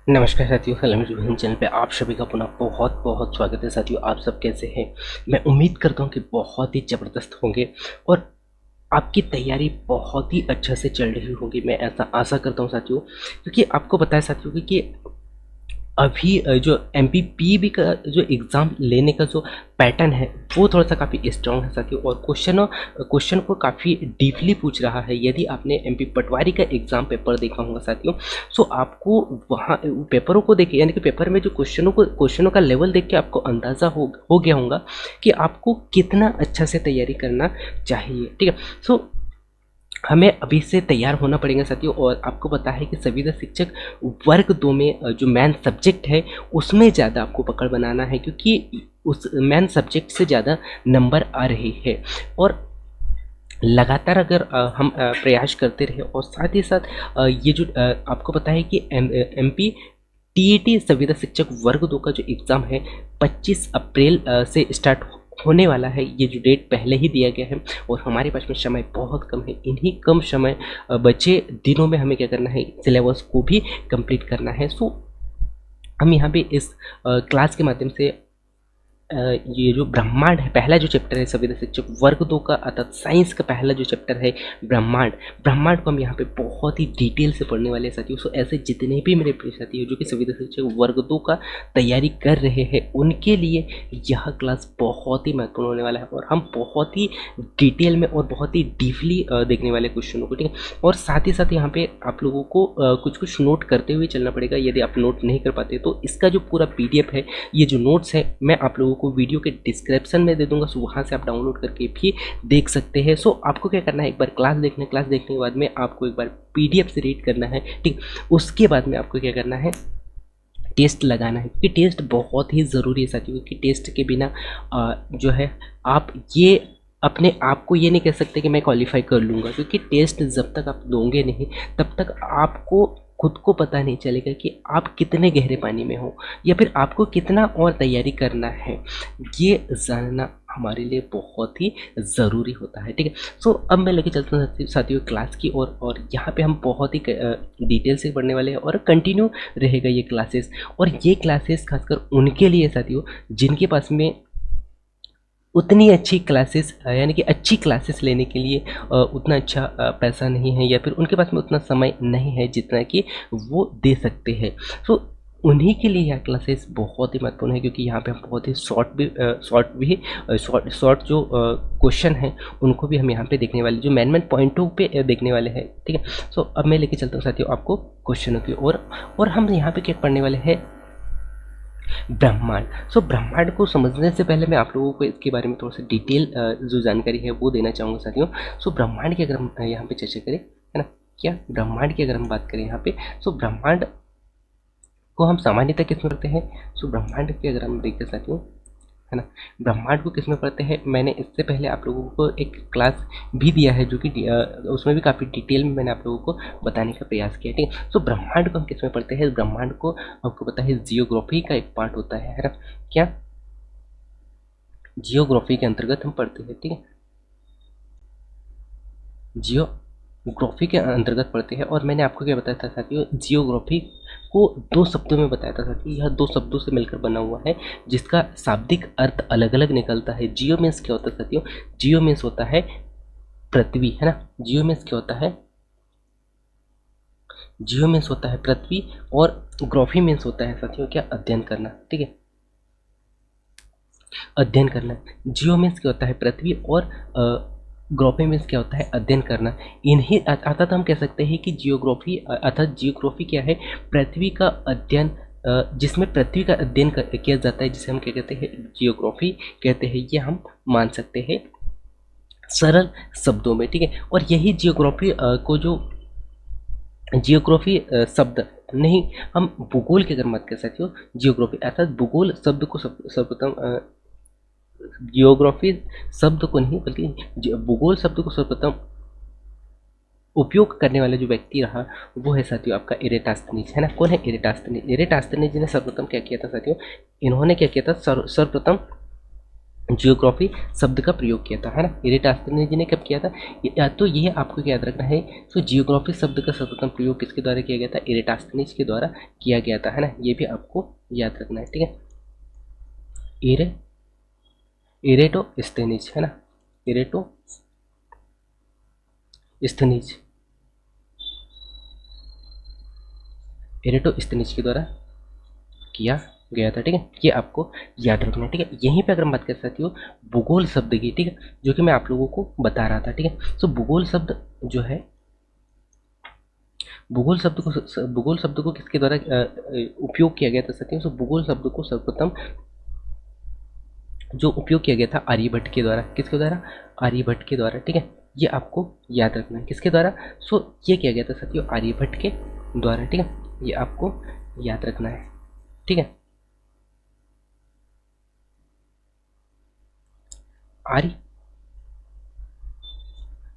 नमस्कार साथियों, सलाम हिंद चैनल पे आप सभी का पुनः बहुत बहुत स्वागत है। साथियों, आप सब कैसे हैं? मैं उम्मीद करता हूं कि बहुत ही ज़बरदस्त होंगे और आपकी तैयारी बहुत ही अच्छा से चल रही होगी। मैं ऐसा आशा करता हूं साथियों, क्योंकि आपको पता है साथियों कि अभी जो एमपीपीबी का जो एग्ज़ाम लेने का जो पैटर्न है वो थोड़ा-सा काफ़ी स्ट्रॉन्ग है साथियों, और क्वेश्चन को काफ़ी डीपली पूछ रहा है। यदि आपने एमपी पटवारी का एग्ज़ाम पेपर देखा होगा साथियों, सो आपको वहाँ पेपरों को देख के, यानी कि पेपर में जो क्वेश्चनों का लेवल देख के आपको अंदाज़ा हो गया होगा कि आपको कितना अच्छा से तैयारी करना चाहिए। ठीक है? सो हमें अभी से तैयार होना पड़ेगा साथियों, और आपको पता है कि संविदा शिक्षक वर्ग 2 में जो मेन सब्जेक्ट है उसमें ज़्यादा आपको पकड़ बनाना है, क्योंकि उस मेन सब्जेक्ट से ज़्यादा नंबर आ रहे हैं। और लगातार अगर हम प्रयास करते रहे, और साथ ही साथ ये जो आपको पता है कि एमपी टीईटी संविदा शिक्षक वर्ग 2 का जो एग्ज़ाम है 25 अप्रैल से स्टार्ट होने वाला है। ये जो डेट पहले ही दिया गया है, और हमारे पास में समय बहुत कम है। इन्हीं कम समय बचे दिनों में हमें क्या करना है, सिलेबस को भी कंप्लीट करना है। सो हम यहाँ पे इस क्लास के माध्यम से ये जो ब्रह्मांड है, पहला जो चैप्टर है संविदा शिक्षक वर्ग 2 का, अर्थात साइंस का पहला जो चैप्टर है ब्रह्मांड ब्रह्मांड को हम यहाँ पे बहुत ही डिटेल से पढ़ने वाले हैं साथियों। सो ऐसे जितने भी मेरे प्रिय साथी जो कि संविदा शिक्षक वर्ग 2 का तैयारी कर रहे हैं, उनके लिए यह क्लास बहुत ही महत्वपूर्ण होने वाला है, और हम बहुत ही डिटेल में और बहुत ही डीपली देखने वाले क्वेश्चनों को। ठीक है? और साथ ही साथ यहाँ पे आप लोगों को कुछ कुछ नोट करते हुए चलना पड़ेगा। यदि आप नोट नहीं कर पाते तो इसका जो पूरा पीडीएफ है, ये जो नोट्स है, मैं आप लोगों को वीडियो के डिस्क्रिप्शन में दे दूंगा। सो वहाँ से आप डाउनलोड करके भी देख सकते हैं। सो आपको क्या करना है, एक बार क्लास देखने के बाद में आपको एक बार पीडीएफ से रीड करना है। ठीक, उसके बाद में आपको क्या करना है, टेस्ट लगाना है, क्योंकि टेस्ट बहुत ही ज़रूरी है साथियों। क्योंकि टेस्ट के बिना जो है आप ये अपने आप को ये नहीं कह सकते कि मैं क्वालिफाई कर लूँगा, क्योंकि टेस्ट जब तक आप दोगे नहीं तब तक आपको खुद को पता नहीं चलेगा कि आप कितने गहरे पानी में हो, या फिर आपको कितना और तैयारी करना है। ये जानना हमारे लिए बहुत ही ज़रूरी होता है। ठीक है? सो अब मैं लेके चलता हूँ साथियों क्लास की ओर, और यहाँ पे हम बहुत ही डिटेल से पढ़ने वाले हैं, और कंटिन्यू रहेगा ये क्लासेस। और ये क्लासेस खासकर उनके लिए साथियों जिनके पास में उतनी अच्छी क्लासेस, यानी कि अच्छी क्लासेस लेने के लिए उतना अच्छा पैसा नहीं है, या फिर उनके पास में उतना समय नहीं है जितना कि वो दे सकते हैं। सो उन्हीं के लिए यह क्लासेस बहुत ही महत्वपूर्ण है, क्योंकि यहाँ पे हम बहुत ही शॉर्ट जो क्वेश्चन हैं उनको भी हम यहाँ पे देखने वाले, जो मेन पॉइंटों पे देखने वाले हैं। ठीक है? सो अब मैं लेके चलता हूँ साथियों आपको क्वेश्चनों की ओर, और हम यहाँ पे क्या पढ़ने वाले हैं, ब्रह्मांड। सो ब्रह्मांड को समझने से पहले मैं आप लोगों को इसके बारे में थोड़ा सा डिटेल जो जानकारी है वो देना चाहूँगा साथियों। सो ब्रह्मांड की अगर हम यहाँ पे चर्चा करें, है ना, क्या ब्रह्मांड की अगर हम बात करें यहाँ पे, सो ब्रह्मांड को हम सामान्यतः किस में पढ़ते हैं। सो ब्रह्मांड की अगर हम देखते साथियों, है ना, ब्रह्मांड को किस में पढ़ते हैं, मैंने इससे पहले आप लोगों को एक क्लास भी दिया है, जो कि उसमें भी काफ़ी डिटेल में मैंने आप लोगों को बताने का प्रयास किया। ठीक है? सो ब्रह्मांड को हम किस में पढ़ते हैं, ब्रह्मांड को आपको पता है जियोग्राफी का एक पार्ट होता है ना, क्या जियोग्राफी के अंतर्गत हम पढ़ते हैं। ठीक है? जियोग्राफी के अंतर्गत पढ़ते हैं, और मैंने आपको क्या बताया था साथियों, जियोग्राफी को दो शब्दों में बताया था साथियों। यह दो शब्दों से मिलकर बना हुआ है, जिसका शाब्दिक अर्थ अलग अलग निकलता है। जियो मीन्स क्या होता है साथियों, जियो मीन्स होता है पृथ्वी, है ना, जियो मीन्स क्या होता है, जियो मीन्स होता है पृथ्वी, और ग्राफी मीन्स होता है साथियों क्या, अध्ययन करना। ठीक है? अध्ययन करना। जियो मीन्स क्या होता है पृथ्वी, और ग्राफी मीन्स क्या होता है, अध्ययन करना। इन्हीं अर्थात हम कह सकते हैं कि जियोग्राफी अर्थात जियोग्राफी क्या है, पृथ्वी का अध्ययन, जिसमें पृथ्वी का अध्ययन किया जाता है, जिसे हम क्या कहते हैं, जियोग्राफी कहते हैं। ये हम मान सकते हैं सरल शब्दों में। ठीक है? और यही जियोग्राफी को जो जियोग्राफी शब्द नहीं, हम भूगोल की अगर बात कर सकते हो, जियोग्राफी अर्थात भूगोल शब्द को सर्वप्रथम जियोग्राफी शब्द को नहीं बल्कि भूगोल शब्द को सर्वप्रथम उपयोग करने वाला जो व्यक्ति रहा वो है साथियों आपका इरेटास्थनीज, है ना। कौन है इरेटास्थनीज? इरेटास्थनीज ने सर्वप्रथम क्या किया था साथियों, इन्होंने क्या किया था, सर्वप्रथम जियोग्राफी शब्द का प्रयोग किया था, है ना। इरेटास्थनीज जी ने कब किया था? तो ये आपको क्या याद रखना है, तो जियोग्राफी शब्द का सर्वप्रथम प्रयोग किसके द्वारा किया गया था? इरेटास्थनीज के द्वारा किया गया था, है ना। ये भी आपको याद रखना है, ठीक है। इरेटोस्थनीज, है ना, इरेटोस्थनीज, इरेटोस्थनीज के द्वारा किया गया था, ठीक है। ये आपको याद रखना है, ठीक है। यहीं पे अगर हम बात कर सकती हो भूगोल शब्द की, ठीक है, जो कि मैं आप लोगों को बता रहा था, ठीक है। सो भूगोल शब्द जो है, भूगोल शब्द को किसके द्वारा उपयोग किया गया था साथियों? सो भूगोल शब्द को सर्वप्रथम जो उपयोग किया गया था आर्यभट्ट के द्वारा। किसके द्वारा? आर्यभट्ट के द्वारा, ठीक है। ये आपको याद रखना है, किसके द्वारा? सो ये किया गया था साथियों आर्यभट्ट के द्वारा, ठीक है। ये आपको याद रखना है, ठीक है।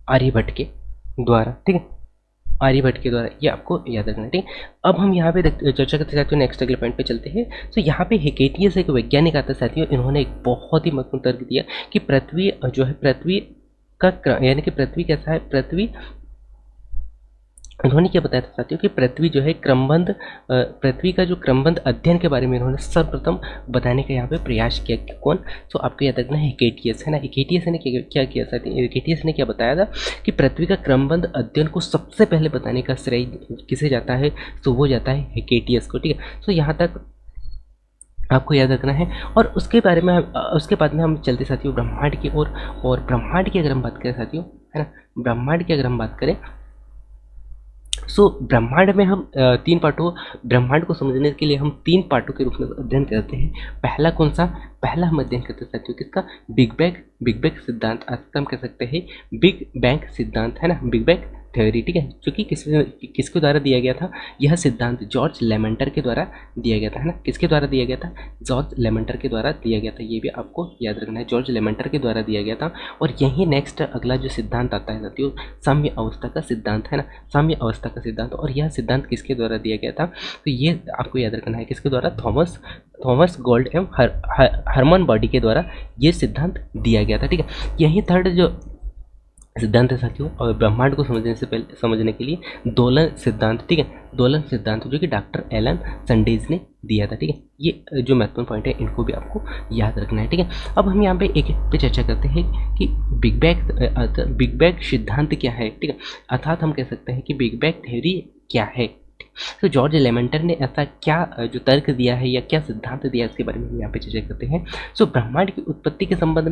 आर्यभट्ट के द्वारा, ठीक है, आर्यभट्ट के द्वारा, ये आपको याद रखना है, ठीक है। अब हम यहाँ पे चर्चा करते साथियों नेक्स्ट अगले पॉइंट पे चलते हैं। तो यहाँ पे हेकेटियस एक वैज्ञानिक आता है साथियों, इन्होंने एक बहुत ही महत्वपूर्ण तर्क दिया कि पृथ्वी जो है, पृथ्वी का यानी कि पृथ्वी कैसा है, पृथ्वी, उन्होंने क्या बताया था साथियों कि पृथ्वी जो है क्रमबद्ध, पृथ्वी का जो क्रमबद्ध अध्ययन के बारे में इन्होंने सर्वप्रथम बताने का यहाँ पे प्रयास किया। कौन? तो आपको याद रखना है हेकेटियस, है ना। हेकेटियस ने क्या किया साथियों? हेकेटियस ने क्या बताया था कि पृथ्वी का क्रमबद्ध अध्ययन को सबसे पहले बताने का श्रेय किसे जाता है? तो वो जाता है हेकेटियस को, ठीक है। तो यहाँ तक आपको याद रखना है। और उसके बारे में उसके बाद में हम चलते साथियों ब्रह्मांड की ओर। और ब्रह्मांड की अगर हम बात करें साथियों, है ना, ब्रह्मांड की अगर हम बात करें, सो ब्रह्मांड में हम तीन पार्टों, ब्रह्मांड को समझने के लिए हम तीन पार्टों के रूप में अध्ययन करते हैं। पहला कौन सा? पहला हम अध्ययन करते हैं साथियों किसका? बिग बैंग सिद्धांत, आज हम कह सकते हैं बिग बैंग सिद्धांत, है ना, बिग बैंग थ्योरी, ठीक है, जो कि किसके द्वारा दिया गया था? यह सिद्धांत जॉर्ज लेमेंटर के द्वारा दिया गया था, है ना। किसके द्वारा दिया गया था? जॉर्ज लेमेंटर के द्वारा दिया गया था। ये भी आपको याद रखना है, जॉर्ज लेमेंटर के द्वारा दिया गया था। और यही नेक्स्ट अगला जो सिद्धांत आता है साथियों, साम्य अवस्था का सिद्धांत, है ना, साम्य अवस्था का सिद्धांत। और यह सिद्धांत किसके द्वारा दिया गया था? तो ये आपको याद रखना है, किसके द्वारा? थॉमस गोल्ड एवं हरमन बॉडी के द्वारा ये सिद्धांत दिया गया था, ठीक है। यही थर्ड जो सिद्धांत है साथियों, और ब्रह्मांड को समझने के लिए दोलन सिद्धांत, ठीक है, दोलन सिद्धांत, जो कि डॉक्टर एलन संडेज ने दिया था, ठीक है। ये जो महत्वपूर्ण पॉइंट है इनको भी आपको याद रखना है, ठीक है। अब हम यहाँ पे एक एक पे चर्चा करते हैं कि बिग बैंग सिद्धांत क्या है, ठीक है, अर्थात हम कह सकते हैं कि बिग बैंग थ्योरी क्या है। तो जॉर्ज लेमेंटर ने ऐसा क्या जो तर्क दिया है या क्या सिद्धांत दिया है, इसके बारे में हम यहाँ पे चर्चा करते हैं। सो ब्रह्मांड की उत्पत्ति के संबंध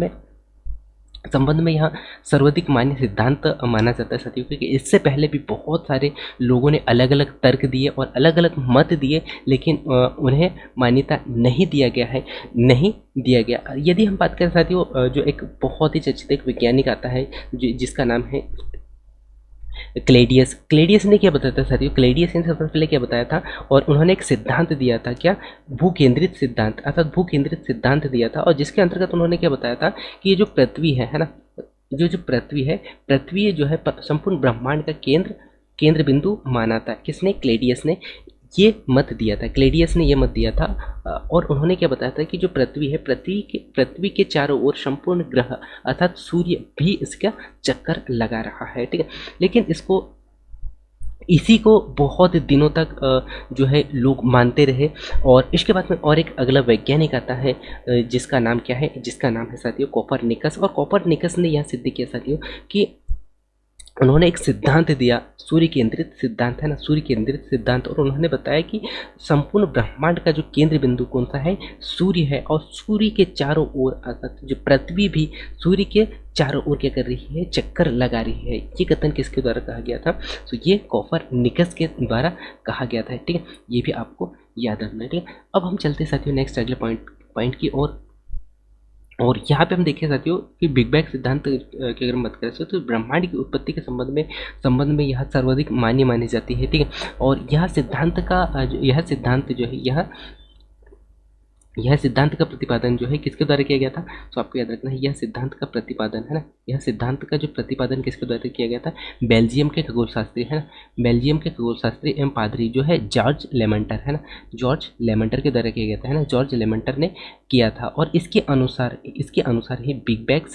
में यहाँ सर्वाधिक मान्य सिद्धांत माना जाता है साथियों, क्योंकि इससे पहले भी बहुत सारे लोगों ने अलग अलग तर्क दिए और अलग अलग मत दिए, लेकिन उन्हें मान्यता नहीं दिया गया। यदि हम बात करें साथियों, जो एक बहुत ही चर्चित एक वैज्ञानिक आता है जिसका नाम है क्लेडियस ने क्या बताया था साथियों? क्लेडियस ने सबसे पहले क्या बताया था? और उन्होंने एक सिद्धांत दिया था, क्या? भू केंद्रित सिद्धांत, अर्थात भू केंद्रित सिद्धांत दिया था। और जिसके अंतर्गत उन्होंने क्या बताया था कि ये जो पृथ्वी है ना, जो पृथ्वी जो है संपूर्ण ब्रह्मांड का केंद्र बिंदु माना था। किसने? क्लेडियस ने ये मत दिया था, क्लेडियस ने ये मत दिया था। और उन्होंने क्या बताया था कि जो पृथ्वी है, पृथ्वी के चारों ओर संपूर्ण ग्रह अर्थात सूर्य भी इसका चक्कर लगा रहा है, ठीक है। लेकिन इसी को बहुत दिनों तक जो है लोग मानते रहे। और इसके बाद में और एक अगला वैज्ञानिक आता है जिसका नाम क्या है? जिसका नाम है साथियों कोपरनिकस। और कोपरनिकस ने यह सिद्ध किया साथियों कि उन्होंने एक सिद्धांत दिया, सूर्य केंद्रित सिद्धांत, है ना, सूर्य केंद्रित सिद्धांत। और उन्होंने बताया कि संपूर्ण ब्रह्मांड का जो केंद्र बिंदु कौन सा है? सूर्य है। और सूर्य के चारों ओर अर्थात जो पृथ्वी भी सूर्य के चारों ओर क्या कर रही है? चक्कर लगा रही है। ये कथन किसके द्वारा कहा गया था? तो ये कोपरनिकस के द्वारा कहा गया था, ठीक है। ये भी आपको याद रखना है, ठीक है। अब हम चलते साथियों नेक्स्ट अगले पॉइंट की ओर। और यहाँ पे हम देखें साथियों कि बिग बैंग सिद्धांत की अगर हम बात करें तो ब्रह्मांड की उत्पत्ति के संबंध में यह सर्वाधिक मान्य मानी जाती है, ठीक है। और यह सिद्धांत जो है यह सिद्धांत का प्रतिपादन जो है किसके द्वारा किया गया था? तो आपको याद रखना है, यह सिद्धांत का प्रतिपादन है ना, यह सिद्धांत का जो प्रतिपादन किसके द्वारा किया गया था? बेल्जियम के खगोलशास्त्री है ना, बेल्जियम के खगोलशास्त्री एवं पादरी जो है जॉर्ज लेमेंटर है ना, जॉर्ज लेमेंटर के द्वारा किया गया था है ना, जॉर्ज लेमेंटर ने किया था। और इसके अनुसार ही बिग बैंग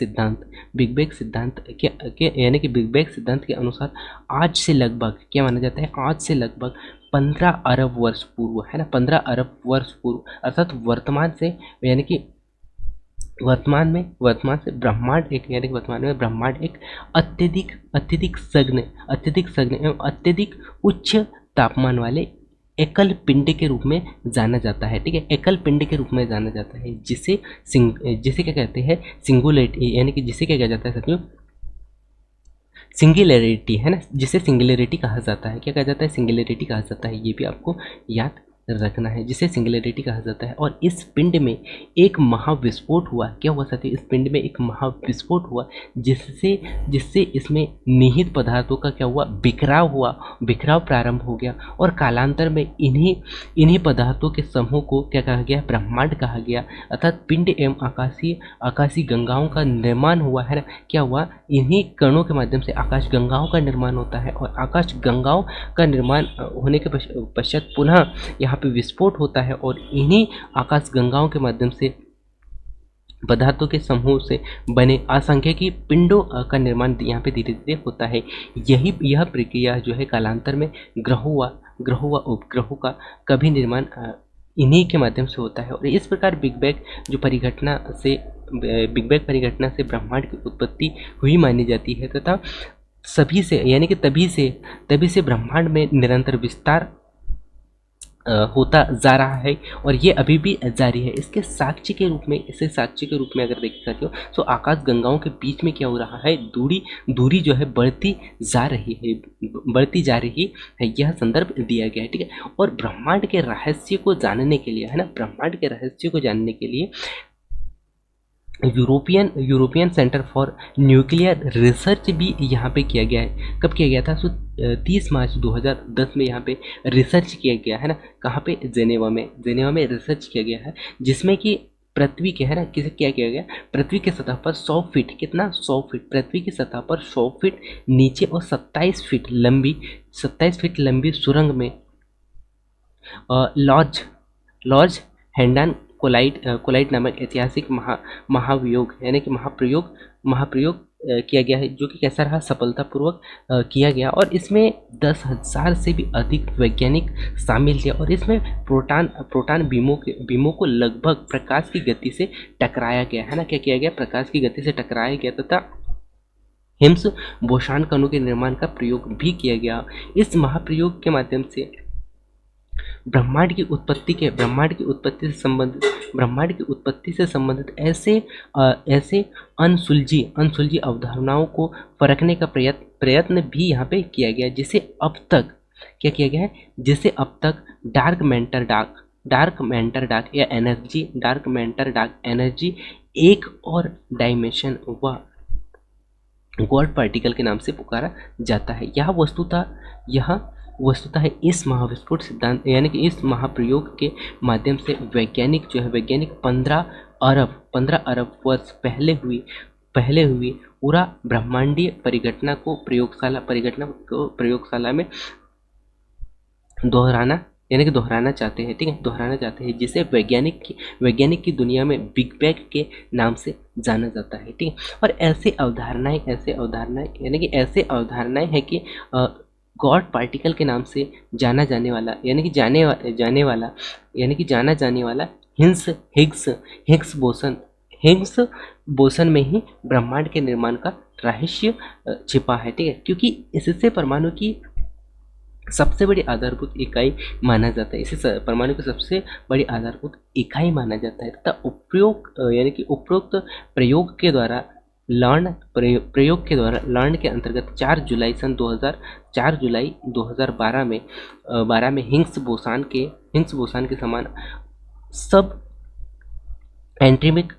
सिद्धांत के यानी कि बिग बैंग सिद्धांत के अनुसार आज से लगभग क्या माना जाता है? आज से लगभग 15 अरब वर्ष पूर्व है ना, 15 अरब वर्ष पूर्व, अर्थात वर्तमान से यानी कि वर्तमान से ब्रह्मांड एक यानी कि वर्तमान में ब्रह्मांड एक अत्यधिक सघन एवं अत्यधिक उच्च तापमान वाले एकल पिंड के रूप में जाना जाता है। ठीक है, एकल पिंड के रूप में जाना जाता है, जिसे क्या कहते हैं? सिंगुलरिटी, यानी कि जिसे क्या कहा जाता है साथियों? सिंगुलरिटी है ना, जिसे सिंगुलरिटी कहा जाता है। क्या कहा जाता है? सिंगुलरिटी कहा जाता है। ये भी आपको याद रखना है, जिसे सिंगुलरिटी कहा जाता है। और इस पिंड में एक महाविस्फोट हुआ। क्या हुआ साथियों? इस पिंड में एक महाविस्फोट हुआ, जिससे इसमें निहित पदार्थों का क्या हुआ? बिखराव प्रारंभ हो गया। और कालांतर में इन्हीं पदार्थों के समूह को क्या कहा गया? ब्रह्मांड कहा गया। अर्थात पिंड एवं आकाशीय गंगाओं का निर्माण हुआ है ना। क्या हुआ? इन्हीं कणों के माध्यम से आकाश गंगाओं का निर्माण होता है, और आकाश गंगाओं का निर्माण होने के पश्चात पुनः यहाँ पे विस्फोट होता है, और इन्हीं आकाश गंगाओं के माध्यम से पदार्थों के समूह से बने असंख्य पिंडों का निर्माण यहाँ पे धीरे धीरे होता है। यह प्रक्रिया जो है कालांतर में ग्रहों व उपग्रहों का कभी निर्माण इन्हीं के माध्यम से होता है। और इस प्रकार बिग बैंग परिघटना से ब्रह्मांड की उत्पत्ति हुई मानी जाती है, तथा सभी से यानी कि तभी से ब्रह्मांड में निरंतर विस्तार होता जा रहा है, और ये अभी भी जारी है। इसे साक्ष्य के रूप में अगर देखें साथियों, तो आकाश गंगाओं के बीच में क्या हो रहा है? दूरी जो है बढ़ती जा रही है। यह संदर्भ दिया गया है। ठीक है, और ब्रह्मांड के रहस्य को जानने के लिए है ना, ब्रह्मांड के रहस्य को जानने के लिए European centre for nuclear research भी यहाँ पे किया गया है। कब किया गया था? 30 मार्च 2010 में यहाँ पे रिसर्च किया गया है ना। कहाँ पे? जेनेवा में रिसर्च किया गया है, जिसमें कि पृथ्वी के है ना किसे क्या किया गया? पृथ्वी की सतह पर 100 फीट, कितना? 100 फीट, पृथ्वी की सतह पर 100 फीट नीचे और 27 फीट लंबी सुरंग में लॉर्ज हैंडन कोलाइट नामक ऐतिहासिक महाप्रयोग यानी कि महाप्रयोग किया गया है, जो कि कैसा रहा? सफलतापूर्वक किया गया। और इसमें 10,000 से भी अधिक वैज्ञानिक शामिल थे, और इसमें प्रोटॉन बीमों को लगभग प्रकाश की गति से टकराया गया है ना। क्या किया गया? प्रकाश की गति से टकराया गया, तथा हिम्स बोसान कणों के निर्माण का प्रयोग भी किया गया। इस महाप्रयोग के माध्यम से ब्रह्मांड की उत्पत्ति से संबंधित ऐसे अनसुलझी अवधारणाओं को परखने का प्रयत्न भी यहाँ पे किया गया, जिसे अब तक क्या किया गया है? जिसे अब तक डार्क मैटर डार्क या डार्क मैटर डार्क एनर्जी एक और डायमेंशन व गॉड पार्टिकल के नाम से पुकारा जाता है। यह वस्तुतः इस महाविस्फोट सिद्धांत यानी कि इस महाप्रयोग के माध्यम से वैज्ञानिक 15 अरब वर्ष पहले हुई पूरा ब्रह्मांडीय परिघटना को प्रयोगशाला में दोहराना चाहते हैं। ठीक है, दोहराना चाहते हैं, जिसे वैज्ञानिक की दुनिया में बिग बैंग के नाम से जाना जाता है। ठीक है, और ऐसे अवधारणाएं यानी कि ऐसे अवधारणाएं है कि गॉड पार्टिकल के नाम से जाना जाने वाला यानी कि जाना जाने वाला हिग्स बोसन में ही ब्रह्मांड के निर्माण का रहस्य छिपा है। ठीक है, क्योंकि इससे परमाणु की सबसे बड़ी आधारभूत इकाई माना जाता है। इसे परमाणु की सबसे बड़ी आधारभूत इकाई माना जाता है, तथा उपरोक्त प्रयोग के द्वारा लर्न के अंतर्गत 4 जुलाई 2012 में हिग्स बोसान के समान सब एंट्रोमिक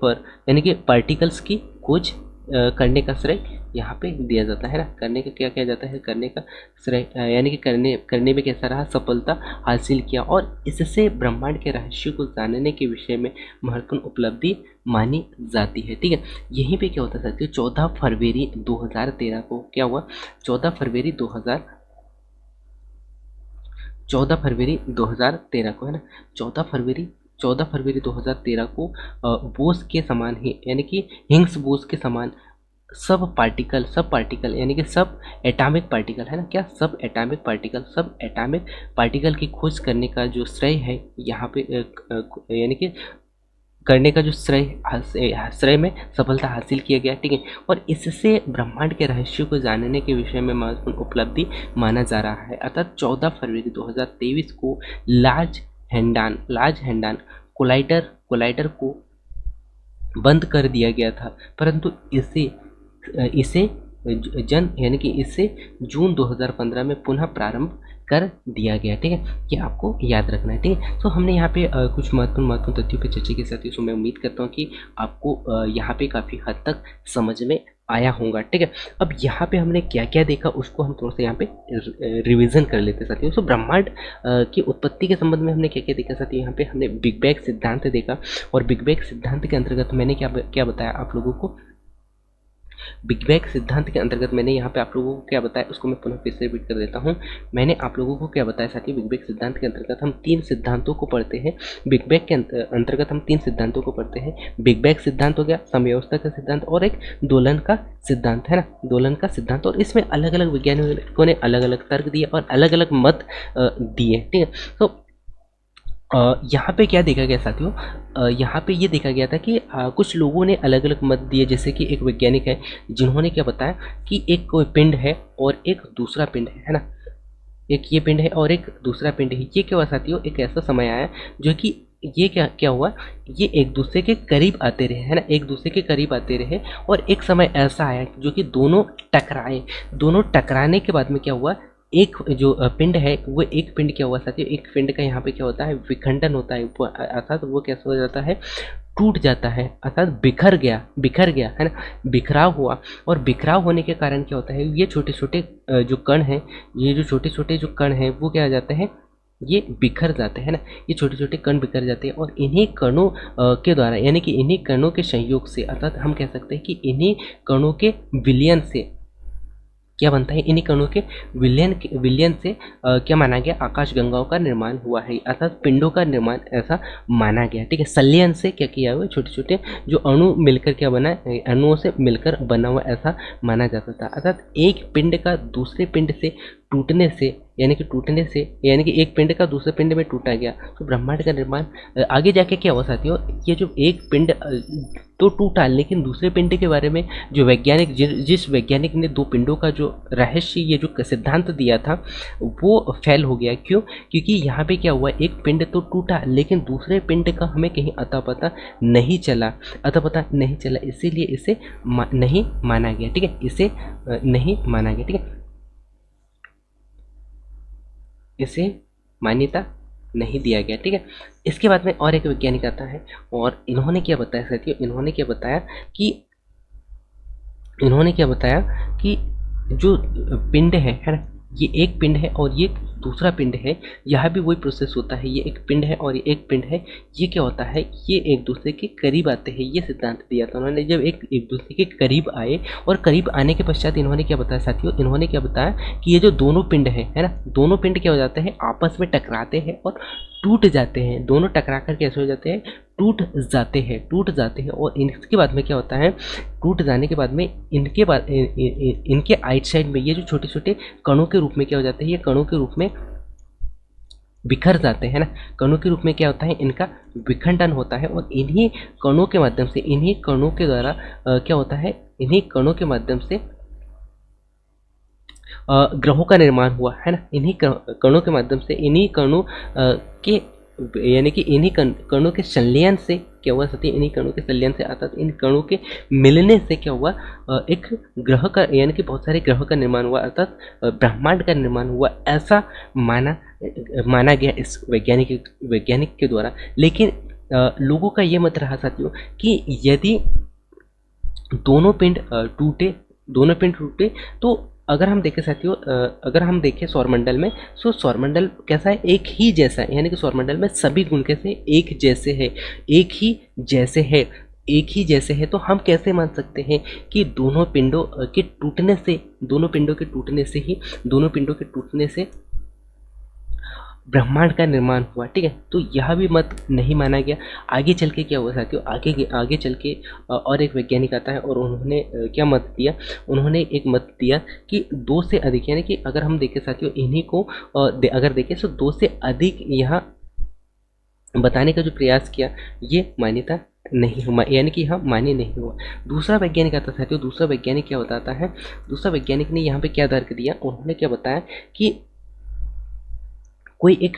पर यानी कि पार्टिकल्स की खोज करने का श्रेय यहाँ पे दिया जाता है ना। करने का क्या किया जाता है, करने का श्रेय यानी कि करने में कैसा रहा, सफलता हासिल किया, और इससे ब्रह्मांड के रहस्य को जानने के विषय में महत्वपूर्ण उपलब्धि मानी जाती है। ठीक है, यहीं पे क्या होता है साथियों, 14 फरवरी 2013 को क्या हुआ, 14 फरवरी 2013 को है ना, 14 फरवरी 2013 को बोस के समान ही यानी कि हिग्स बोस के समान सब पार्टिकल यानी कि सब एटॉमिक पार्टिकल है ना, क्या सब एटॉमिक पार्टिकल की खोज करने का जो श्रेय है यहाँ पे यानी कि करने का जो श्रेय में सफलता हासिल किया गया। ठीक है, और इससे ब्रह्मांड के रहस्य को जानने के विषय में महत्वपूर्ण उपलब्धि माना जा रहा है। अर्थात 14 फरवरी 2023 को लार्ज हैंडान कोलाइडर को बंद कर दिया गया था, परंतु इसे यानी कि इसे जून 2015 में पुनः प्रारंभ कर दिया गया। ठीक है, ये आपको याद रखना है। ठीक है, तो हमने यहाँ पे कुछ महत्वपूर्ण तथ्यों पे चर्चा की साथ ही मैं उम्मीद करता हूँ कि आपको यहाँ पे काफ़ी हद तक समझ में आया होगा। ठीक है, अब यहाँ पे हमने क्या क्या देखा उसको हम थोड़ा सा यहाँ पे रिवीजन कर लेते हैं साथियों। तो ब्रह्मांड की उत्पत्ति के संबंध में हमने क्या क्या देखा साथियों, यहाँ पे हमने बिग बैंग सिद्धांत देखा, और बिग बैंग सिद्धांत के अंतर्गत मैंने क्या बताया आप लोगों को, बिग बैंग सिद्धांत के अंतर्गत मैंने यहाँ पे आप लोगों को क्या बताया उसको मैं पुनः फिर से रिपीट कर देता हूँ। मैंने आप लोगों को क्या बताया साथियों, बिग बैंग सिद्धांत के अंतर्गत हम 3 सिद्धांतों को पढ़ते हैं। बिग बैंग के अंतर्गत हम 3 सिद्धांतों को पढ़ते हैं। बिग बैंग सिद्धांत हो गया, समव्यवस्था का सिद्धांत, और एक दोलन का सिद्धांत है ना, दोलन का सिद्धांत। और इसमें अलग अलग वैज्ञानिकों ने अलग अलग तर्क दिए और अलग अलग मत दिए। ठीक है, तो यहाँ पे क्या देखा गया साथियों, यहाँ पे ये देखा गया था कि कुछ लोगों ने अलग अलग मत दिए। जैसे कि एक वैज्ञानिक है जिन्होंने क्या बताया कि एक कोई पिंड है और एक दूसरा पिंड है ना, एक ये पिंड है और एक दूसरा पिंड है। ये क्या हुआ साथियों, एक ऐसा समय आया जो कि ये क्या हुआ, ये एक दूसरे के करीब आते रहे है ना, एक दूसरे के करीब आते रहे, और एक समय ऐसा आया जो कि दोनों टकराए। दोनों टकराने के बाद में क्या हुआ, एक जो पिंड है वो एक पिंड क्या हुआ साथियों, एक पिंड का यहाँ पे क्या होता है, विखंडन होता है, अर्थात वो कैसे हो जाता है, टूट जाता है, अर्थात बिखर गया है ना, बिखराव हुआ। और बिखराव होने के कारण क्या होता है, ये छोटे छोटे जो कण हैं, ये जो छोटे छोटे जो कण हैं वो क्या हो जाते हैं, ये बिखर जाते हैं ना, ये छोटे छोटे कण बिखर जाते हैं। और इन्हीं कणों के द्वारा यानी कि इन्हीं कणों के संयोग से, अर्थात हम कह सकते हैं कि इन्हीं कणों के विलयन से क्या बनता है, इन्हीं कणों के विलयन से क्या माना गया, आकाश गंगाओं का निर्माण हुआ है, अर्थात पिंडों का निर्माण ऐसा माना गया। ठीक है, संलयन से क्या किया हुआ, छोटे छोटे जो अणु मिलकर क्या बना, अणुओं से मिलकर बना हुआ ऐसा माना जाता था। अर्थात एक पिंड का दूसरे पिंड से टूटने से यानी कि एक पिंड का दूसरे पिंड में टूटा गया तो ब्रह्मांड का निर्माण आगे जाके क्या हुआ साथियों, ये जो एक पिंड तो टूटा, लेकिन दूसरे पिंड के बारे में जो वैज्ञानिक जिस वैज्ञानिक ने 2 पिंडों का जो रहस्य ये जो सिद्धांत दिया था वो फेल हो गया। क्यों, क्योंकि यहाँ पे क्या हुआ, एक पिंड तो टूटा लेकिन दूसरे पिंड का हमें कहीं अता पता नहीं चला, इसीलिए इसे नहीं माना गया। ठीक है, इसे नहीं माना गया। ठीक है, इसे मान्यता नहीं दिया गया। ठीक है, इसके बाद में और एक वैज्ञानिक आता है और इन्होंने क्या बताया साथियों, इन्होंने क्या बताया कि जो पिंड है ना, ये एक पिंड है और ये दूसरा पिंड है, यहाँ भी वही प्रोसेस होता है, ये एक पिंड है और ये एक पिंड है, ये क्या होता है, ये एक दूसरे के करीब आते हैं। ये सिद्धांत दिया था उन्होंने, जब एक दूसरे के करीब आए और करीब आने के पश्चात इन्होंने क्या बताया साथियों, इन्होंने क्या बताया कि ये जो दोनों पिंड है ना, दोनों पिंड क्या हो जाते हैं, आपस में टकराते हैं और टूट जाते हैं। दोनों टकरा कर कैसे हो जाते हैं, टूट जाते हैं। और इसके बाद में क्या होता है, टूट जाने के बाद में इनके आइट साइड में ये जो छोटे छोटे कणों के रूप में क्या हो जाते हैं, ये कणों के रूप में बिखर जाते हैं ना, कणों के रूप में क्या होता है, इनका विखंडन होता है। और इन्हीं कणों के माध्यम से, इन्हीं कणों के द्वारा क्या होता है, इन्हीं कणों के माध्यम से ग्रहों का निर्माण हुआ है ना, इन्हीं कणों के माध्यम से, इन्हीं कणों के यानी कि इन्हीं कणों के संलयन से क्या हुआ साथी, इन्हीं कणों के संलयन से अर्थात इन कणों के मिलने से क्या हुआ, एक ग्रह का यानी कि बहुत सारे ग्रहों का निर्माण हुआ, अर्थात ब्रह्मांड का निर्माण हुआ, ऐसा माना गया इस वैज्ञानिक के द्वारा। लेकिन लोगों का ये मत रहा साथियों कि यदि दोनों पिंड टूटे तो अगर हम देखें साथियों, अगर हम देखें सौरमंडल में, सो सौरमंडल कैसा है, एक ही जैसा है, यानी कि सौरमंडल में सभी गुण कैसे एक जैसे है, एक ही जैसे है, एक ही जैसे है। तो हम कैसे मान सकते हैं कि दोनों पिंडों के टूटने से, दोनों पिंडों के टूटने से ब्रह्मांड का निर्माण हुआ, ठीक है। तो यह भी मत नहीं माना गया। आगे चल के क्या हुआ साथियों, आगे चल के और एक वैज्ञानिक आता है और उन्होंने क्या मत दिया, उन्होंने एक मत दिया कि दो से अधिक, यानी कि अगर हम देखें साथियों इन्हीं को अगर देखें तो दो से अधिक यहाँ बताने का जो प्रयास किया, ये मान्यता नहीं हुआ, यानी कि यहाँ मान्य नहीं हुआ। दूसरा वैज्ञानिक आता है साथियों, दूसरा वैज्ञानिक क्या बताता है, दूसरा वैज्ञानिक ने यहाँ पे क्या तर्क दिया, उन्होंने क्या बताया कि कोई एक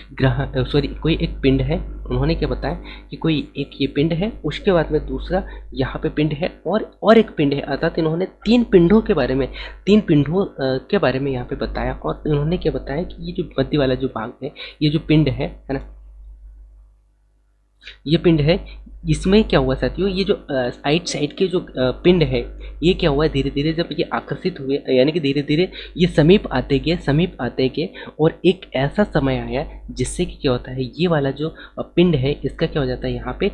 पिंड है। उन्होंने क्या बताया कि कोई एक ये पिंड है, उसके बाद में दूसरा यहाँ पे पिंड है और एक पिंड है, अर्थात इन्होंने तीन पिंडों के बारे में, के बारे में यहाँ पे बताया। और इन्होंने क्या बताया कि ये जो मध्य वाला जो भाग है, ये जो पिंड है ना, ये पिंड है, इसमें क्या हुआ साथियों, ये जो साइड साइड के जो पिंड है, ये क्या हुआ धीरे धीरे जब ये आकर्षित हुए, यानी कि धीरे धीरे ये समीप आते गए और एक ऐसा समय आया जिससे कि क्या होता है, ये वाला जो पिंड है इसका क्या हो जाता है, यहाँ पे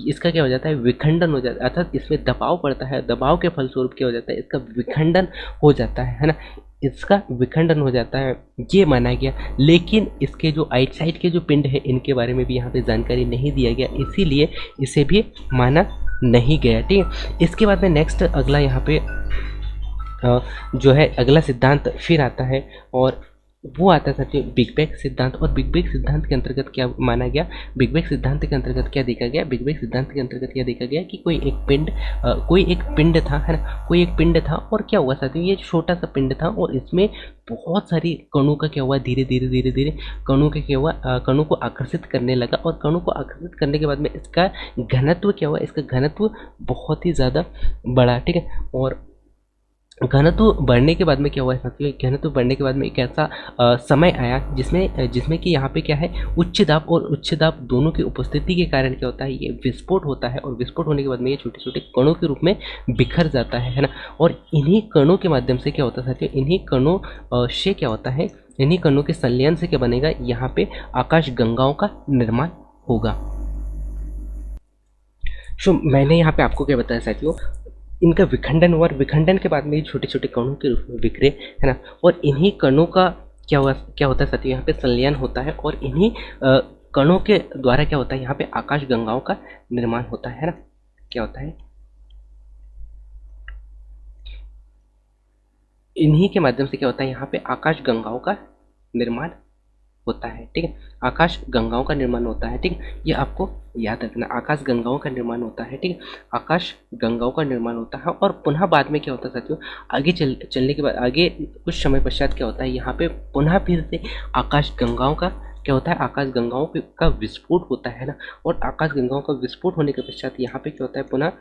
इसका क्या हो जाता है, विखंडन हो जाता है, अर्थात इसमें दबाव पड़ता है, दबाव के फलस्वरूप क्या हो जाता है, इसका विखंडन हो जाता है ना, इसका विखंडन हो जाता है, ये माना गया। लेकिन इसके जो आउटसाइड के जो पिंड है, इनके बारे में भी यहाँ पे जानकारी नहीं दिया गया, इसीलिए इसे भी माना नहीं गया, ठीक है। इसके बाद में नेक्स्ट अगला यहाँ पे जो है अगला सिद्धांत फिर आता है, और वो आता है साथियों बिग बैंग सिद्धांत। और बिग बैंग सिद्धांत के अंतर्गत क्या माना गया, बिग बैंग सिद्धांत के अंतर्गत क्या देखा गया, बिग बैंग सिद्धांत के अंतर्गत क्या देखा गया कि कोई एक पिंड था, है ना, कोई एक पिंड था, और क्या हुआ साथियों, ये छोटा सा पिंड था और इसमें बहुत सारी कणों का क्या हुआ, धीरे धीरे कणों का क्या हुआ, कणों को आकर्षित करने लगा, और कणों को आकर्षित करने के बाद में इसका घनत्व क्या हुआ, इसका घनत्व बहुत ही ज़्यादा बढ़ा, ठीक है। और घनत्व बढ़ने के बाद में क्या हुआ है साथियों, घनत्व बढ़ने के बाद में एक ऐसा समय आया जिसमें कि यहाँ पे क्या है, उच्च दाब और उच्च दाब दोनों की उपस्थिति के कारण क्या होता है, ये विस्फोट होता है, और विस्फोट होने के बाद में ये छोटे छोटे कणों के रूप में बिखर जाता है ना। और इन्हीं कणों के माध्यम से क्या होता है साथियों, इन्हीं कणों से क्या होता है, इन्हीं कणों के संलयन से क्या बनेगा, यहाँ पे आकाश गंगाओं का निर्माण होगा। सो मैंने यहाँ पे आपको क्या बताया साथियों, इनका विखंडन हुआ, विखंडन के बाद में ये छोटे छोटे कणों के रूप में बिखरे, है ना। और इन्हीं कणों का क्या होता है साथियों, यहाँ पे संलयन होता है, और इन्हीं कणों के द्वारा क्या होता है, यहाँ पे आकाश गंगाओं का निर्माण होता है ना। क्या होता है, इन्हीं के माध्यम से क्या होता है, यहाँ पे आकाश गंगाओं का निर्माण होता है, ठीक है। आकाश गंगाओं का निर्माण होता है, ठीक है, ये आपको याद रखना, आकाश गंगाओं का निर्माण होता है, ठीक है, आकाश गंगाओं का निर्माण होता है। और पुनः बाद में क्या होता है साथियों, आगे चलने के बाद, आगे कुछ समय पश्चात क्या होता है, यहाँ पे पुनः फिर से आकाश गंगाओं का क्या होता है, आकाश गंगाओं का विस्फोट होता है ना। और आकाश गंगाओं का विस्फोट होने के पश्चात यहाँ पे क्या होता है, पुनः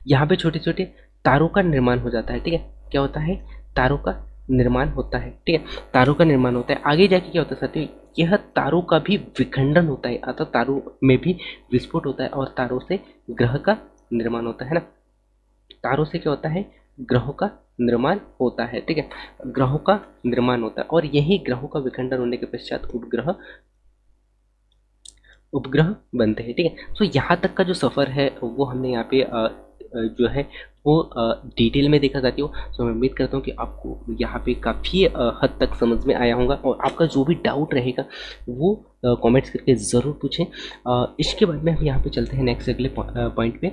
यहाँ पे छोटे छोटे तारों का निर्माण हो जाता है, ठीक है। क्या होता है, तारों का निर्माण होता है, ठीक है, तारों का निर्माण होता है। आगे जाके क्या होता है साथियों, यह तारों का भी विखंडन होता है, अर्थात तारों में भी विस्फोट होता है, और तारों से ग्रह का निर्माण होता है ना। तारों से क्या होता है, ग्रहों का निर्माण होता है, ठीक है, ग्रहों का निर्माण होता है। और यही ग्रहों का विखंडन होने के पश्चात उपग्रह बनते हैं, ठीक है। तो यहाँ तक का जो सफ़र है वो हमने यहाँ पे जो है वो डिटेल में देखा जाती हो। तो मैं उम्मीद करता हूँ कि आपको यहाँ पे काफ़ी हद तक समझ में आया होगा, और आपका जो भी डाउट रहेगा वो कमेंट्स करके ज़रूर पूछें। इसके बाद में हम यहाँ पे चलते हैं नेक्स्ट अगले पॉइंट पे।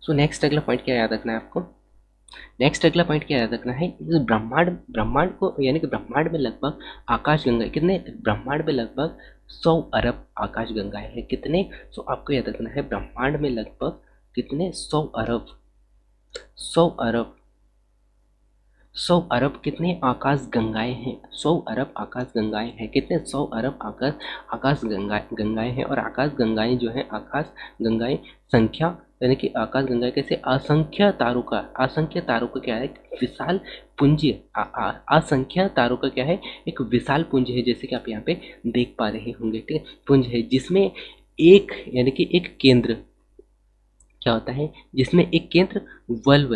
सो नेक्स्ट अगला पॉइंट क्या याद रखना है आपको, नेक्स्ट अगला पॉइंट क्या याद रखना है, इस ब्रह्मांड को, यानी कि ब्रह्मांड में लगभग आकाश गंगाएं कितने, ब्रह्मांड में लगभग 100 अरब आकाश गंगाएं हैं, कितने। सो आपको याद रखना है, ब्रह्मांड में लगभग कितने, 100 अरब 100 अरब कितने आकाश गंगाएं हैं, 100 अरब आकाश गंगाएं हैं, कितने, 100 अरब आकाश गंगाएं हैं। और आकाश गंगाएं जो है, आकाश गंगाएं संख्या, यानी कि आकाश गंगाएं कैसे, असंख्य तारों का क्या है, विशाल पुंज, असंख्य तारों का क्या है, एक विशाल पुंज है, जैसे कि आप यहाँ पे देख पा रहे होंगे, ठीक है, पुंज है जिसमें एक, यानी कि एक केंद्र, क्या होता है, जिसमें एक केंद्र वल्व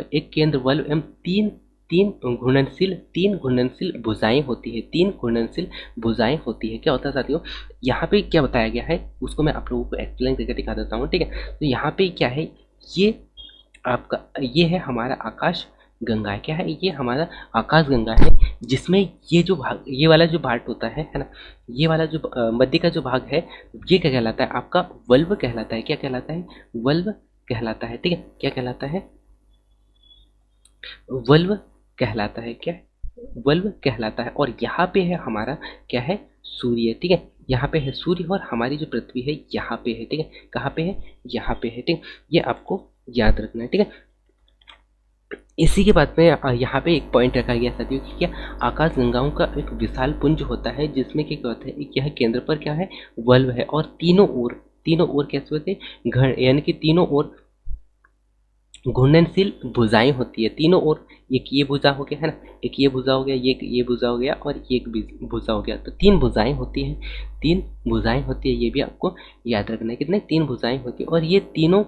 एवं तीन तीन घूर्णनशील भुजाएं होती है, तीन घूर्णनशील भुजाएं होती है। क्या होता है साथियों, यहाँ पे क्या बताया गया है उसको मैं आप लोगों को एक्सप्लेन करके दिखा देता हूँ। ठीक है, तो यहाँ पे क्या है, ये आपका ये है हमारा आकाश गंगा है। क्या है, ये हमारा आकाश गंगा है, जिसमें ये जो भाग, ये वाला जो पार्ट होता है ना, ये वाला जो मध्य का जो भाग है, ये क्या कहलाता है, आपका वल्व कहलाता है। क्या कहलाता है, वल्व कहलाता है। ठीक है, क्या कहलाता है, वल्व कहलाता है। क्या, वल्व कहलाता है। और यहाँ पे है हमारा क्या है, सूर्य। ठीक है, यहाँ पे है सूर्य और हमारी जो पृथ्वी है यहाँ पे है। ठीक है, कहाँ पे है, यहाँ पे है। ठीक है, ये आपको याद रखना है। ठीक है, इसी के बाद में यहाँ पे एक पॉइंट रखा गया साथियों कि क्या, आकाश गंगाओं का एक विशाल पुंज होता है, जिसमें क्या होता है, यह केंद्र पर क्या है, वल्व है, और तीनों ओर कैसे होते हैं, घड़, यानी कि तीनों ओर घूर्णनशील भुजाएं होती है। तीनों ओर, एक ये भुजा हो गया है ना, एक ये भुजा हो गया, ये भुजा हो गया, और एक भुजा हो गया, तो तीन भुजाएं होती हैं, तीन भुजाएं होती है। ये भी आपको याद रखना है, कितने, तीन भुजाएं होती है। और ये तीनों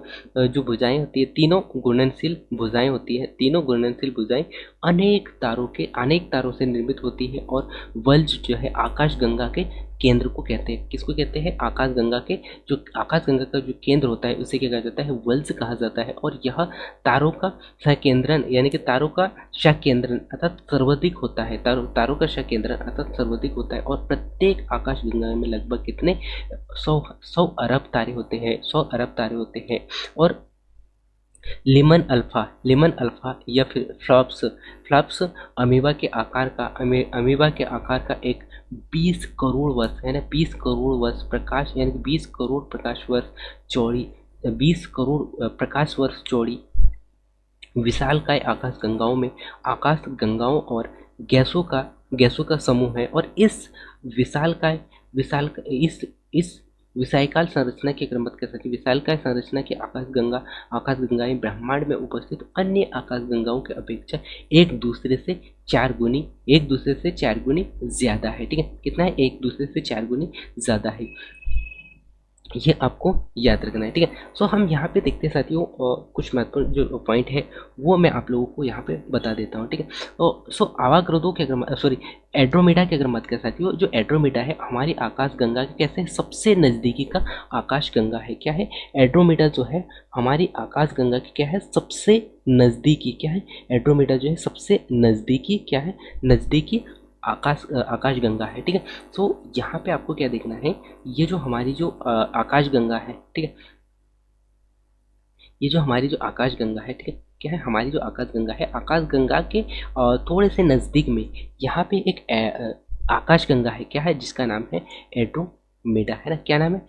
जो भुजाएं होती है, तीनों घूर्णनशील भुजाएं होती है। तीनों घूर्णनशील भुजाएं अनेक तारों से निर्मित होती है। और वल्ज जो है आकाश गंगा के केंद्र को कहते हैं। किसको कहते हैं, आकाश गंगा का जो केंद्र होता है उसे क्या कहा जाता है, वल्ज कहा जाता है। और यह तारों का सहकेंद्रन, यानी कि तारों का सहकेंद्रन अर्थात सर्वाधिक होता है। तारों का सहकेंद्रन अर्थात सर्वाधिक होता है। और प्रत्येक आकाश गंगा में लगभग कितने, 100 अरब तारे होते हैं, 100 अरब तारे होते हैं। और लिमन अल्फा या फिर फ्लॉप्स अमीबा के आकार का एक 20 करोड़ वर्ष है ना, 20 करोड़ वर्ष प्रकाश, यानी कि 20 करोड़ प्रकाश वर्ष चौड़ी, 20 करोड़ प्रकाश वर्ष चौड़ी विशालकाय आकाश गंगाओं और गैसों का समूह है। और इस विशालकाय विशाल इस विशालकाय संरचना के क्रमबद्ध के साथ विशालकाय संरचना की आकाश गंगाएं ब्रह्मांड में उपस्थित अन्य आकाश गंगाओं की अपेक्षा एक दूसरे से चार गुनी ज्यादा है। ठीक है, कितना है, एक दूसरे से 4 गुनी ज्यादा है। ये आपको याद रखना है। ठीक है, सो हम यहाँ पे देखते हैं साथियों, कुछ महत्वपूर्ण जो पॉइंट है वो मैं आप लोगों को यहाँ पे बता देता हूँ। ठीक है, तो सो आवाग्रदों के अगर एड्रोमेडा की अगर बात करें साथियों, जो एड्रोमेडा है हमारी आकाश गंगा के कैसे सबसे नज़दीकी का आकाश गंगा है। क्या है, एड्रोमेडा जो है हमारी आकाश गंगा की क्या है, सबसे नज़दीकी, क्या है, एड्रोमेडा जो है सबसे नज़दीकी, क्या है, नज़दीकी आकाश गंगा है। ठीक है, तो यहाँ पे आपको क्या देखना है, ये जो हमारी जो आकाश गंगा है, ठीक है, ये जो हमारी जो आकाश गंगा है, ठीक है, क्या है, हमारी जो आकाश गंगा है, आकाश गंगा के थोड़े से नज़दीक में यहाँ पे एक आकाश गंगा है। क्या है, जिसका नाम है एड्रोमेडा, है ना, क्या नाम है,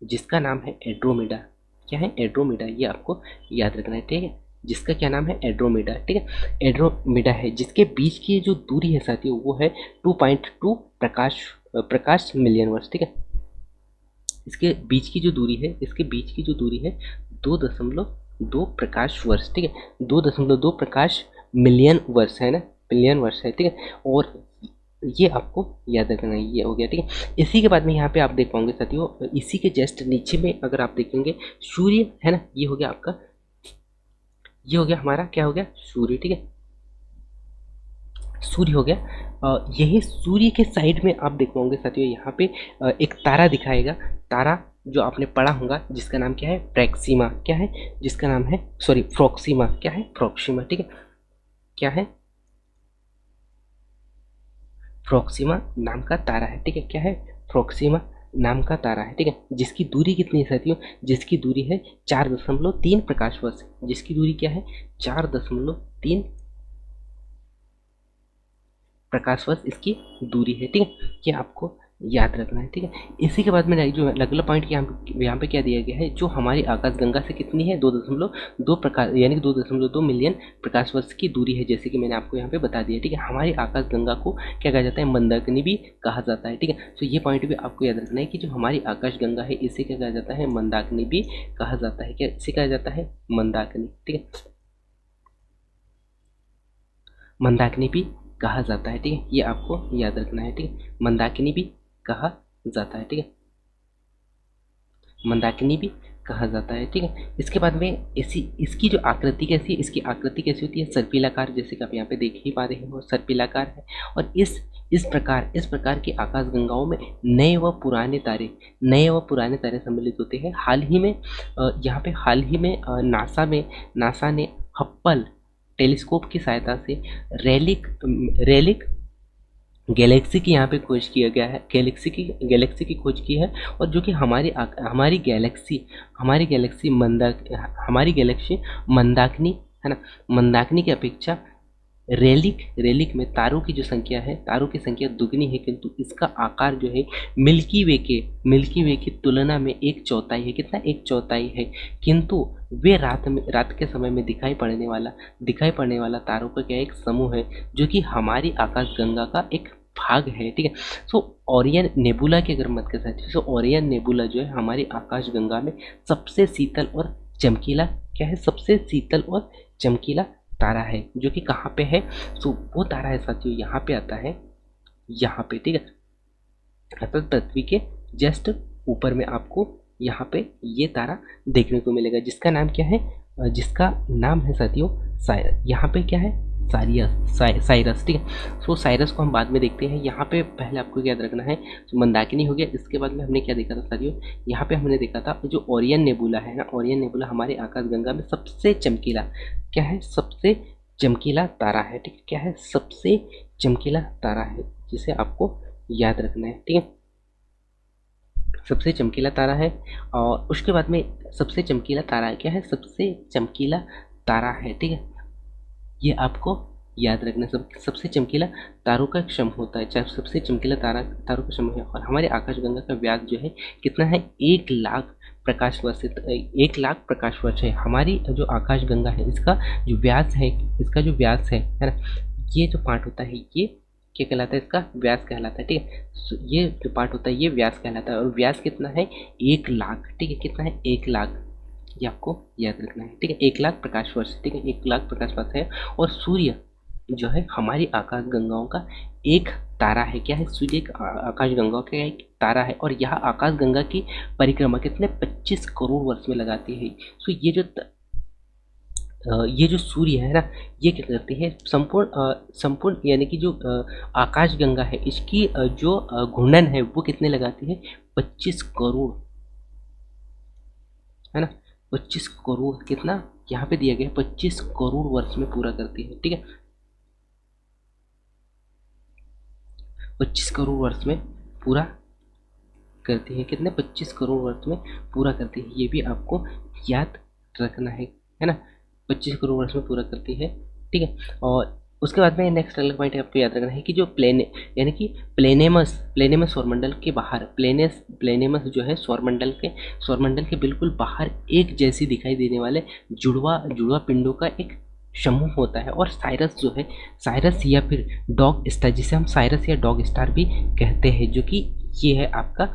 जिसका नाम है एड्रोमेडा। क्या है, एड्रोमेडा, ये आपको याद रखना है। ठीक है, जिसका क्या नाम है, एड्रोमेडा। ठीक है, एड्रोमेडा है, जिसके बीच की जो दूरी है साथियों वो है 2.2 प्रकाश मिलियन वर्ष। ठीक है, इसके बीच की जो दूरी है 2.2 प्रकाश वर्ष। ठीक है, 2.2 प्रकाश मिलियन वर्ष है ना, मिलियन वर्ष है। ठीक है, और ये आपको याद रखना है, ये हो गया। ठीक है, इसी के बाद में यहाँ पे आप देख पाओगे साथियों, इसी के जस्ट नीचे में अगर आप देखेंगे सूर्य है ना, ये हो गया आपका, ये हो गया हमारा, क्या हो गया, सूर्य। ठीक है, सूर्य हो गया। यही सूर्य के साइड में आप देख पाओगे साथियों, यहाँ पे एक तारा दिखाएगा, तारा जो आपने पढ़ा होगा, जिसका नाम क्या है, प्रैक्सिमा। क्या है, जिसका नाम है, फ्रॉक्सिमा। क्या है, फ्रॉक्सिमा। ठीक है, क्या है, फ्रॉक्सिमा नाम का तारा है। ठीक है, क्या है, फ्रॉक्सिमा नाम का तारा है। ठीक है, जिसकी दूरी कितनी है साथियों, जिसकी दूरी है 4.3 प्रकाश वर्ष। जिसकी दूरी क्या है, 4.3 प्रकाश वर्ष इसकी दूरी है। ठीक है, ये आपको याद रखना है। ठीक है, इसी के बाद में जो अगला पॉइंट यहाँ पे क्या दिया गया है, जो हमारी आकाश गंगा से कितनी है, 2.2 प्रकाश, यानी कि 2.2 मिलियन प्रकाश वर्ष की दूरी है, जैसे कि मैंने आपको यहाँ पे बता दिया। ठीक है, हमारी आकाश गंगा को क्या कहा जाता है, मंदाकिनी भी कहा जाता है। ठीक है, तो ये पॉइंट भी आपको याद रखना है कि जो हमारी आकाश गंगा है इसे क्या कहा जाता है, मंदाकिनी भी कहा जाता है। क्या इसे कहा जाता है, मंदाकिनी। ठीक है, मंदाकिनी भी कहा जाता है। ठीक है, ये आपको याद रखना है। ठीक है, मंदाकिनी भी कहा जाता है। ठीक है, मंदाकिनी भी कहा जाता है। ठीक है, इसके बाद में इसकी जो आकृति कैसी है, इसकी आकृति कैसी होती है, सर्पिलाकार, जैसे कि आप यहाँ पे देख ही पा रहे हैं, वो सर्पिलाकार है। और इस प्रकार की आकाशगंगाओं में नए व पुराने तारे सम्मिलित होते हैं। यहाँ पे हाल ही में नासा ने हप्पल टेलीस्कोप की सहायता से रेलिक गैलेक्सी की यहाँ पे खोज किया गया है, गैलेक्सी की खोज की है। और जो कि हमारी गैलेक्सी मंदाकिनी है ना, मंदाकिनी की अपेक्षा रेलिक में तारों की तारों की संख्या दुगनी है, किंतु इसका आकार जो है मिल्की वे की तुलना में 1/4 है। कितना? 1/4 है। किंतु वे रात के समय में दिखाई पड़ने वाला तारों का क्या एक समूह है, जो कि हमारी आकाशगंगा का एक भाग है। ठीक है, सो ओरियन नेबुला की अगर मत करें, सो ओरियन नेबुला जो है हमारी आकाशगंगा में सबसे शीतल और चमकीला तारा है, जो कि कहाँ पे है? सो वो तारा है साथियों, यहाँ पे आता है, यहाँ पे। ठीक है, अर्थात पृथ्वी के जस्ट ऊपर में आपको यहाँ पे ये तारा देखने को मिलेगा, जिसका नाम क्या है? जिसका नाम है साथियों यहाँ पे क्या है? साइरस। ठीक है, सो साइरस को हम बाद में देखते हैं। यहाँ पे पहले आपको याद रखना है, तो मंदाकिनी हो गया। इसके बाद में हमने क्या देखा था साथियों? यहाँ पे हमने देखा था जो ओरियन नेबुला है ना, ओरियन नेबुला हमारे आकाशगंगा में सबसे चमकीला क्या है? सबसे चमकीला तारा है। ठीक है, क्या है? सबसे चमकीला तारा है, जिसे आपको याद रखना है। ठीक है, सबसे चमकीला तारा है। और उसके बाद में सबसे चमकीला तारा क्या है? सबसे चमकीला तारा है। ठीक है, ये आपको याद रखना। सबसे चमकीला तारों का एक समूह होता है, चाहे सबसे चमकीला तारों का समूह है। और हमारे आकाशगंगा का व्यास जो है कितना है? 1,00,000 प्रकाश वर्ष से 1,00,000 प्रकाश वर्ष है। हमारी जो आकाशगंगा है, इसका जो व्यास है ना, ये जो पार्ट होता है ये क्या कहलाता है? इसका व्यास कहलाता है। ठीक है, ये जो पार्ट होता है ये व्यास कहलाता है। और व्यास कितना है? 1,00,000। ठीक है, कितना है? 1,00,000, ये आपको याद रखना है। ठीक है, 1,00,000 प्रकाश वर्ष। ठीक है, 1,00,000 प्रकाश वर्ष है। और सूर्य जो है हमारी आकाशगंगाओं का एक तारा है। क्या है? सूर्य एक आकाशगंगाओं का एक तारा है। और यह आकाशगंगा की परिक्रमा कितने 25 करोड़ वर्ष में लगाती है। सो ये जो सूर्य है ना, ये क्या करती है? संपूर्ण यानी कि जो आकाशगंगा है, इसकी जो घूर्णन है वो कितने लगाती है? 25 करोड़, है ना। 25 करोड़ कितना यहाँ पे दिया गया है? 25 करोड़ वर्ष में पूरा करती है। ठीक है, 25 करोड़ वर्ष में पूरा करती है। कितने? 25 करोड़ वर्ष में पूरा करती है। ये भी आपको याद रखना है ना। 25 करोड़ वर्ष में पूरा करती है। ठीक है, और उसके बाद में नेक्स्ट अगला पॉइंट आपको याद रखना है कि जो यानी कि प्लेनेमस सौरमंडल के बाहर, प्लेनेमस जो है सौरमंडल के बिल्कुल बाहर एक जैसी दिखाई देने वाले जुड़वा पिंडों का एक समूह होता है। और साइरस या फिर डॉग स्टार, जिसे हम साइरस या डॉग स्टार भी कहते हैं, जो कि ये है आपका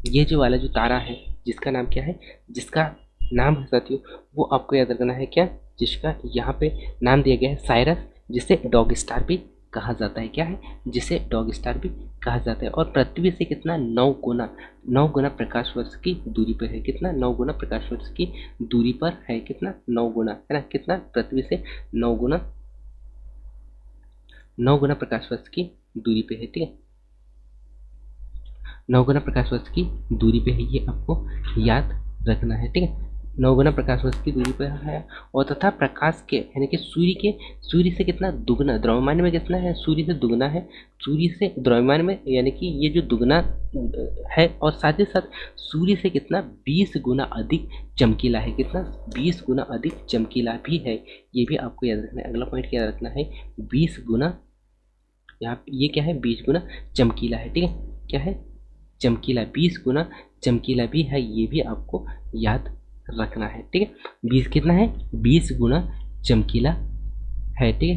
ये जो वाला जो तारा है, जिसका नाम क्या है? जिसका नाम है साथियों, वो आपको याद रखना है। क्या? जिसका यहाँ पे नाम दिया गया है साइरस, जिसे डॉग स्टार भी कहा जाता है। क्या है? जिसे डॉग स्टार भी कहा जाता है। और पृथ्वी से कितना? 9 गुना प्रकाश वर्ष की दूरी पर है। कितना? 9 गुना प्रकाश वर्ष की दूरी पर है। कितना? 9 गुना, है ना। कितना? पृथ्वी से 9 गुना प्रकाश वर्ष की दूरी पे है। ठीक है, 9 गुना प्रकाश वर्ष की दूरी पे है, ये आपको याद रखना है। ठीक है, 9 गुना प्रकाश वर्ष की दूरी पर है। और तथा प्रकाश के यानी कि सूर्य से कितना? दुगना। द्रव्यमान में कितना है? सूर्य से दुगना है। सूर्य से द्रव्यमान में यानी कि ये जो दुगना है। और साथ ही साथ सूर्य से कितना? 20 गुना अधिक चमकीला है। कितना? 20 गुना अधिक चमकीला भी है। ये भी आपको याद रखना है। अगला पॉइंट क्या रखना है? 20 गुना, यहाँ ये क्या है? 20 गुना चमकीला है। ठीक है, क्या है? चमकीला, 20 गुना चमकीला भी है। ये भी आपको याद रखना है। ठीक है, 20 कितना है? 20 गुना चमकीला है। ठीक है,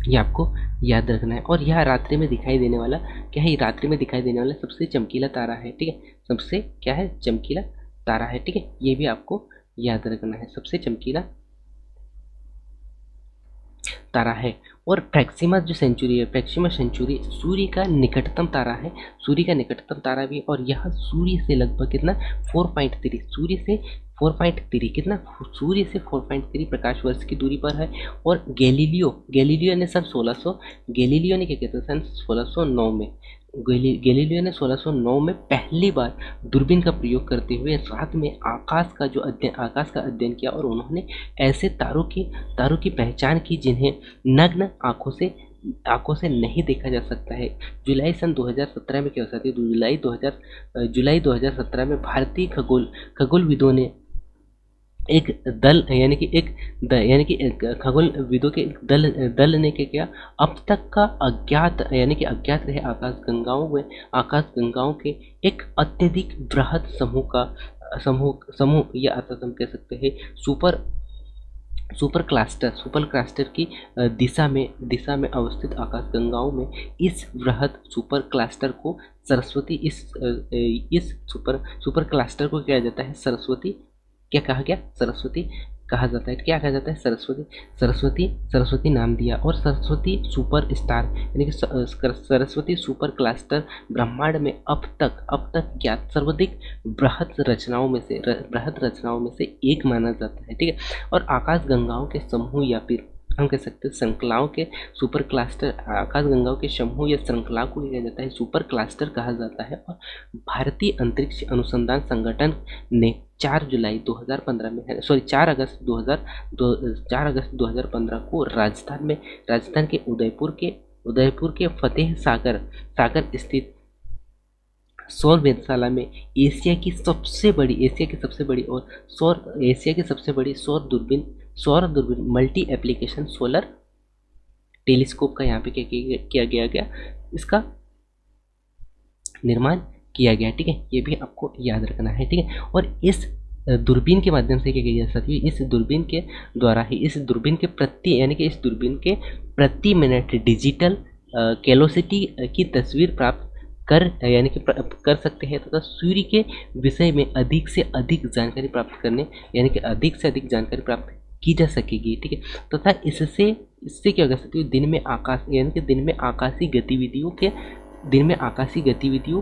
ये आपको याद रखना है। और यह रात्रि में दिखाई देने वाला क्या है? रात्रि में दिखाई देने वाला सबसे चमकीला तारा है। ठीक है, सबसे क्या है? चमकीला तारा है। ठीक है, ये भी आपको याद रखना है, सबसे चमकीला तारा है। और प्रैक्सिमा जो सेंचुरी है, प्रैक्सिमा सेंचुरी सूर्य का निकटतम तारा है, सूर्य का निकटतम तारा भी, और यह सूर्य से लगभग कितना 4.3, सूर्य से 4.3 कितना, सूर्य से 4.3 प्रकाश वर्ष की दूरी पर है। और गैलीलियो ने सन 1600, गैलीलियो ने क्या कहते हैं सन 1609 में, गैलीलियो ने 1609 में पहली बार दूरबीन का प्रयोग करते हुए रात में आकाश का अध्ययन किया, और उन्होंने ऐसे तारों की पहचान की जिन्हें नग्न आंखों से नहीं देखा जा सकता है। जुलाई सन 2017 में क्या हो सकती है, जुलाई 2017 में भारतीय खगोलविदों ने एक दल यानी कि एक खगोलविदों के एक दल ने क्या किया, अब तक का अज्ञात रहे आकाशगंगाओं के एक अत्यधिक बृहद समूह या अर्थात हम कह सकते हैं सुपर क्लस्टर की दिशा में अवस्थित आकाशगंगाओं में इस बृहद सुपर क्लस्टर को सरस्वती इस सुपर क्लस्टर को क्या जाता है, सरस्वती क्या कहा गया, सरस्वती कहा जाता है। क्या कहा जाता है, सरस्वती नाम दिया। और सरस्वती सुपर स्टार यानी कि सरस्वती सुपर क्लस्टर ब्रह्मांड में अब तक ज्ञात सर्वाधिक बृहद रचनाओं में से एक माना जाता है। ठीक है, और आकाश गंगाओं के समूह या फिर हम कह सकते हैं श्रृंखलाओं के सुपर क्लस्टर, आकाश गंगाओं के समूह या श्रृंखला को कहा जाता है सुपर क्लस्टर कहा जाता है। और भारतीय अंतरिक्ष अनुसंधान संगठन ने 4 अगस्त 2015 को राजस्थान के उदयपुर के फतेह सागर स्थित सौर वेधशाला में एशिया की सबसे बड़ी सौर दूरबीन मल्टी एप्लीकेशन सोलर टेलीस्कोप का यहाँ पे क्या गया, इसका निर्माण किया गया। ठीक है, ये भी आपको याद रखना है। ठीक है, और इस दूरबीन के माध्यम से क्या किया जा सकती है, इस दूरबीन के द्वारा ही इस दूरबीन के प्रति मिनट डिजिटल कैलोसिटी की तस्वीर प्राप्त कर सकते हैं तथा सूर्य के विषय में अधिक से अधिक जानकारी प्राप्त की जा सकेगी। ठीक है, तथा इससे क्या कर सकती है, दिन में आकाशीय गतिविधियों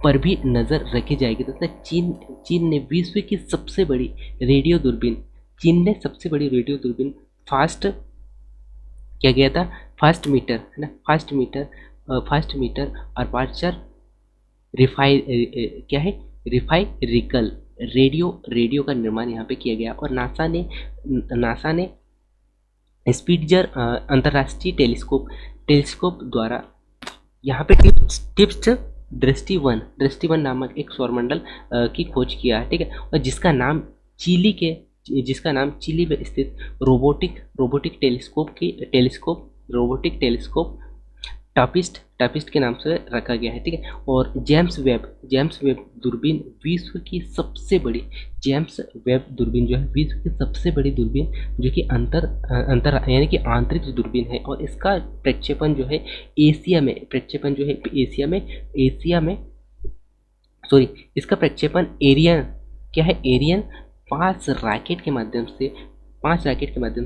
पर भी नजर रखी जाएगी। तथा चीन ने विश्व की सबसे बड़ी रेडियो दूरबीन फास्ट मीटर अपर्चर रिफाइरिकल रेडियो का निर्माण यहाँ पे किया गया। और नासा ने स्पिट्जर अंतर्राष्ट्रीय टेलीस्कोप द्वारा यहाँ पे टिप्स दृष्टि वन नामक एक सौरमंडल की खोज किया है। ठीक है, और जिसका नाम चिली में स्थित रोबोटिक टेलीस्कोप टापिस्ट के नाम से रखा गया है। ठीक है, और जेम्स वेब दूरबीन विश्व की सबसे बड़ी दूरबीन जो कि आंतरिक दूरबीन है। और इसका प्रक्षेपण जो है एशिया में इसका प्रक्षेपण एरियन 5 रॉकेट के माध्यम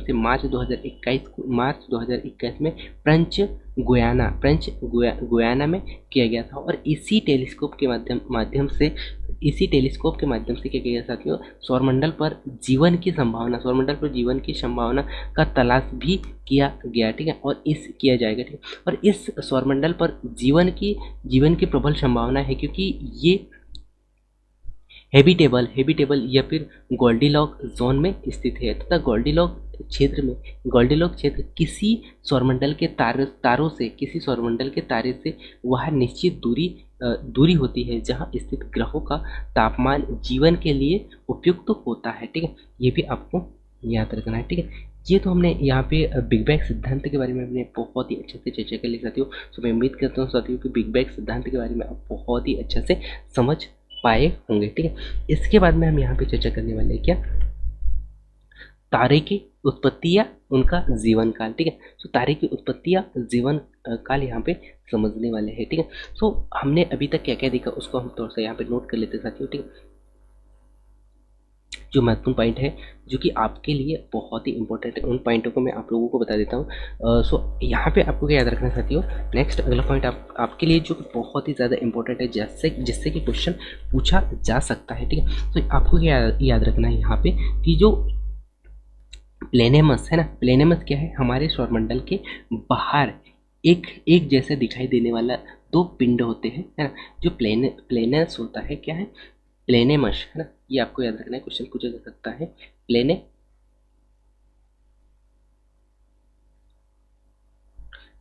से मार्च 2021 में फ्रेंच गुयाना में किया गया था। और इसी टेलीस्कोप के माध्यम से क्या किया जा सकता है, सौरमंडल पर जीवन की संभावना का तलाश भी किया गया। ठीक है, और किया जाएगा। ठीक है, और इस सौरमंडल पर जीवन की प्रबल संभावना है, क्योंकि ये हैबिटेबल या फिर गोल्डीलॉक जोन में स्थित है। तथा गोल्डीलॉक क्षेत्र किसी सौरमंडल के तारे से वह निश्चित दूरी होती है जहां स्थित ग्रहों का तापमान जीवन के लिए उपयुक्त होता है। ठीक है, ये भी आपको याद रखना है। ठीक है, ये तो हमने यहाँ पे बिग बैंग सिद्धांत के बारे में हमने बहुत ही अच्छे से चर्चा कर ली साथियों। तो मैं उम्मीद करता हूँ साथियों कि बिग बैंग सिद्धांत के बारे में आप बहुत ही अच्छे से समझ पाए होंगे। ठीक है, इसके बाद में हम यहाँ पे चर्चा करने वाले हैं क्या, तारे की उत्पत्ति या उनका जीवन काल। ठीक है, तो तारे की उत्पत्ति या जीवन काल यहाँ पे समझने वाले हैं। ठीक है, तो हमने अभी तक क्या क्या देखा उसको हम थोड़ा सा यहाँ पे नोट कर लेते हैं साथियों। ठीक है, जो महत्वपूर्ण पॉइंट है जो कि आपके लिए बहुत ही इंपॉर्टेंट है, उन पॉइंटों को मैं आप लोगों को बता देता हूँ। सो यहाँ पे आपको क्या याद रखना साथियों, नेक्स्ट अगला पॉइंट आपके लिए जो कि बहुत ही ज़्यादा इंपॉर्टेंट है, जिससे कि क्वेश्चन पूछा जा सकता है, ठीक है। तो आपको क्या याद रखना है यहाँ पे कि जो प्लेनेमस है ना, प्लेनेमस क्या है, हमारे सौरमंडल के बाहर एक जैसे दिखाई देने वाला दो पिंड होते हैं, है ना। जो प्लेनस होता है क्या है, प्लेनेमस, है ना, ये आपको याद रखना है, क्वेश्चन पूछा जा सकता है।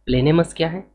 प्लेनेमस क्या है,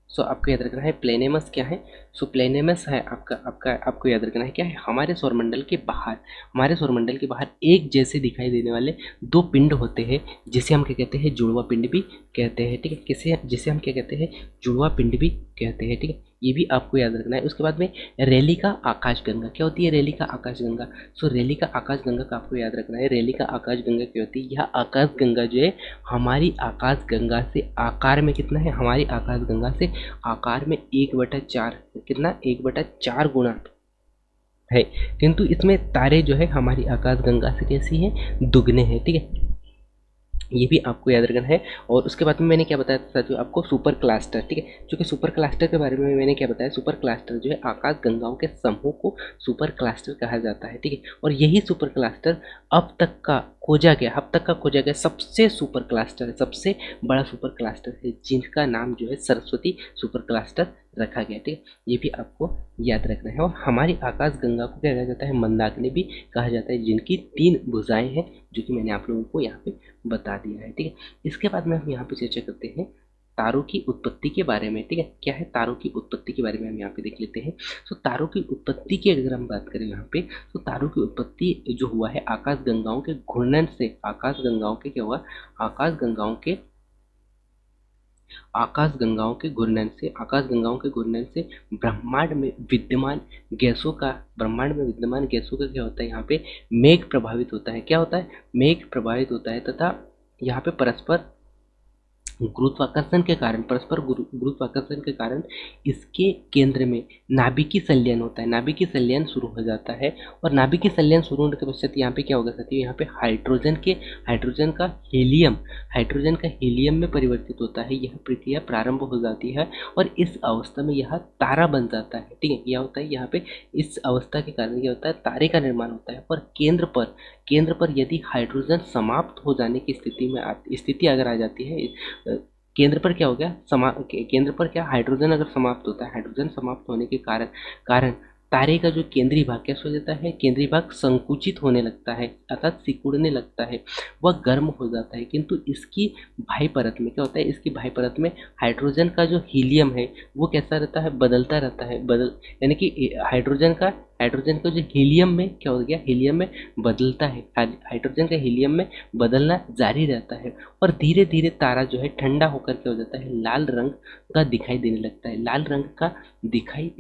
सो आपको याद रखना है प्लेनेमस क्या है। सो प्लेनेमस है आपको याद रखना है क्या है, हमारे सौरमंडल के बाहर, हमारे सौरमंडल के बाहर एक जैसे दिखाई देने वाले दो पिंड होते हैं, जिसे हम क्या कहते हैं, जुड़वा पिंड भी कहते हैं, ठीक है। जिसे हम क्या कहते हैं, जुड़वा पिंड भी कहते हैं, ठीक है। ये भी आपको याद रखना है। उसके बाद में रेलिका आकाशगंगा क्या होती है, रेलिका आकाशगंगा। सो रेलिका आकाशगंगा का आपको याद रखना है, रेलिका आकाशगंगा क्या होती है, यह आकाशगंगा जो है हमारी आकाशगंगा से आकार में कितना है, हमारी आकाशगंगा से आकार में 1/4, कितना 1/4 गुना है, किंतु इसमें तारे जो है हमारी आकाशगंगा से कैसी है, दुगने हैं, ठीक है। ये भी आपको याद रखना है। और उसके बाद में मैंने क्या बताया था साथियों आपको, सुपर क्लस्टर, ठीक है। क्योंकि सुपर क्लस्टर के बारे में मैंने क्या बताया, सुपर क्लस्टर जो है आकाश गंगाओं के समूह को सुपर क्लस्टर कहा जाता है, ठीक है। और यही सुपर क्लस्टर अब तक का खोजा गया सबसे सुपर क्लस्टर है, सबसे बड़ा सुपर क्लस्टर है, जिनका नाम जो है सरस्वती सुपर क्लस्टर रखा गया, ठीक है। ये भी आपको याद रखना है। और हमारी आकाश गंगा को क्या कहा जाता है, मंदाकिनी भी कहा जाता है, जिनकी 3 भुजाएं हैं, जो कि मैंने आप लोगों को यहाँ पे बता दिया है, ठीक है। इसके बाद में हम यहाँ पे चर्चा करते हैं तारों की उत्पत्ति के बारे में, ठीक है। क्या है, तारों की उत्पत्ति के बारे में हम यहाँ पे देख लेते हैं। तो तारों की उत्पत्ति की अगर हम बात करें यहाँ पे, तो तारों की उत्पत्ति जो हुआ है आकाश गंगाओं के घूर्णन से, आकाश गंगाओं के क्या हुआ, आकाश गंगाओं के घूर्णन से ब्रह्मांड में विद्यमान गैसों का क्या होता है, यहाँ पे मेघ प्रभावित होता है। क्या होता है, मेघ प्रभावित होता है, तथा यहाँ पे परस्पर गुरुत्वाकर्षण के कारण इसके केंद्र में नाभिकीय संलयन होता है, नाभिकीय संलयन शुरू हो जाता है। और नाभिकीय संलयन शुरू होने के पश्चात यहाँ पे क्या होगा साथियों, यहाँ पे हाइड्रोजन का हीलियम में परिवर्तित होता है, यह प्रक्रिया प्रारंभ हो जाती है। और इस अवस्था में यह तारा बन जाता है, ठीक है। क्या होता है, यहाँ पे इस अवस्था के कारण क्या होता है, तारे का निर्माण होता है। और केंद्र पर यदि हाइड्रोजन समाप्त हो जाने की स्थिति अगर आ जाती है, केंद्र पर क्या हो गया, केंद्र पर क्या, हाइड्रोजन अगर समाप्त होता है, हाइड्रोजन समाप्त होने के कारण तारे का जो केंद्रीय भाग कैसे हो जाता है, केंद्रीय भाग संकुचित होने लगता है, अर्थात सिकुड़ने लगता है, वह गर्म हो जाता है। किंतु इसकी बाह्य परत में क्या होता है, इसकी बाह्य परत में हाइड्रोजन का जो हीलियम है वो कैसा रहता है, बदलता रहता है, यानी कि हाइड्रोजन का जो हीलियम में क्या हो गया, हीलियम में बदलता है, हाइड्रोजन का हीलियम में बदलना जारी रहता है। और धीरे धीरे तारा जो है ठंडा होकर क्या हो जाता है, लाल रंग का दिखाई देने लगता है, लाल रंग का दिखाई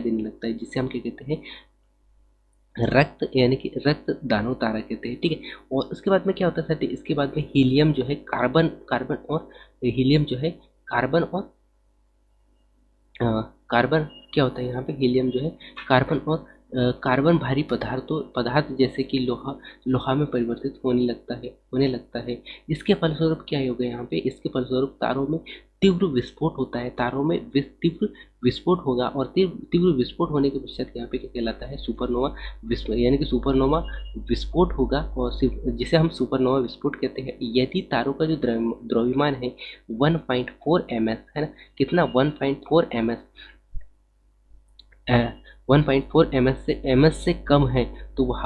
देने लगता है, जिसे हम क्या कहते हैं, रक्त, यानी कि रक्त दानव तारा कहते हैं, ठीक है। और उसके बाद में क्या होता है, इसके बाद में हीलियम जो है कार्बन क्या होता है, यहाँ पे हीलियम जो है कार्बन भारी पदार्थ जैसे कि लोहा में परिवर्तित होने लगता है। इसके फलस्वरूप क्या होगा, यहाँ पे इसके फलस्वरूप तारों में तीव्र विस्फोट होता है, तीव्र विस्फोट होगा। और तीव्र विस्फोट होने के पश्चात यहाँ पे क्या कहलाता है, सुपरनोवा यानी कि सुपरनोवा विस्फोट होगा, और जिसे हम सुपरनोवा विस्फोट कहते हैं। यदि तारों का जो द्रव्यमान है 1.4 ms है ना, कितना 1.4 ms 1.4 ms से कम है, तो वह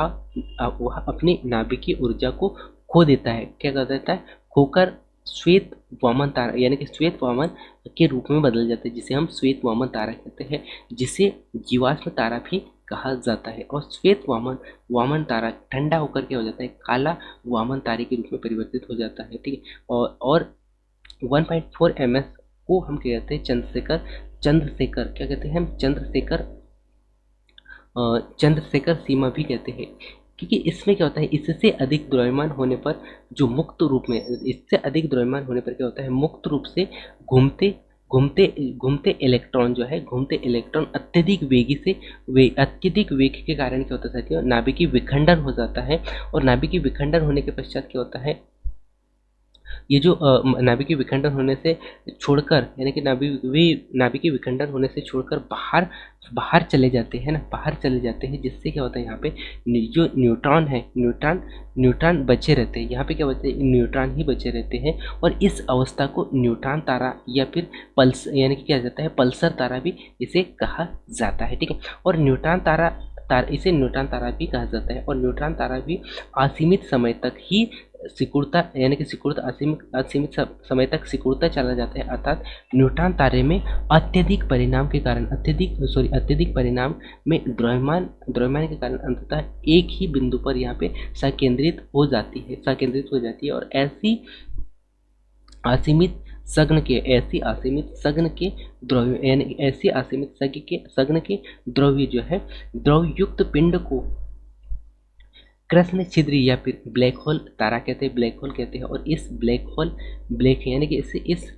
अपनी नाभिकीय ऊर्जा को खो देता है, क्या कर देता है, खोकर श्वेत वामन तारा, यानी कि श्वेत वामन के रूप में बदल जाता है, जिसे हम श्वेत वामन तारा कहते हैं, जिसे जीवाश्म तारा भी कहा जाता है। और श्वेत वामन तारा ठंडा होकर क्या हो जाता है, काला वामन तारे के रूप में परिवर्तित हो जाता है, ठीक है। और 1.4 ms को हम क्या कहते हैं, चंद्रशेखर क्या कहते हैं, हम चंद्रशेखर सीमा भी कहते हैं। क्योंकि इसमें क्या होता है, इससे अधिक द्रव्यमान होने पर क्या होता है, मुक्त रूप से घूमते घूमते घूमते इलेक्ट्रॉन जो है, घूमते इलेक्ट्रॉन अत्यधिक वेग के कारण क्या होता है साथियों, नाभिकीय विखंडन हो जाता है। और नाभिकीय विखंडन होने के पश्चात क्या होता है, ये जो नाभिकीय विखंडन होने से छोड़कर, यानी कि नाभिकीय विखंडन होने से छोड़कर बाहर बाहर चले जाते हैं ना, बाहर चले जाते हैं, जिससे क्या होता है यहाँ पे जो न्यूट्रॉन है, न्यूट्रॉन बचे रहते हैं। यहाँ पे क्या बचते हैं, न्यूट्रॉन ही बचे रहते हैं। और इस अवस्था को न्यूट्रॉन तारा या फिर पल्स, यानी कि क्या जाता है, पल्सर तारा भी इसे कहा जाता है। ठीक है। और इसे न्यूट्रॉन तारा भी कहा जाता है। और न्यूट्रॉन तारा भी असीमित समय तक ही सिकुड़ता, यानी कि सिकुड़ता असीमित समय तक सिकुड़ता चला जाता है। अर्थात न्यूट्रॉन तारे में अत्यधिक परिणाम में द्रव्यमान के कारण अंततः एक ही बिंदु पर यहाँ पे संकेंद्रित हो जाती है। और ऐसी असीमित सघन के द्रव्य जो है, द्रव युक्त पिंड को कृष्ण छिद्र या फिर ब्लैक होल तारा कहते हैं। और इस यानी कि इस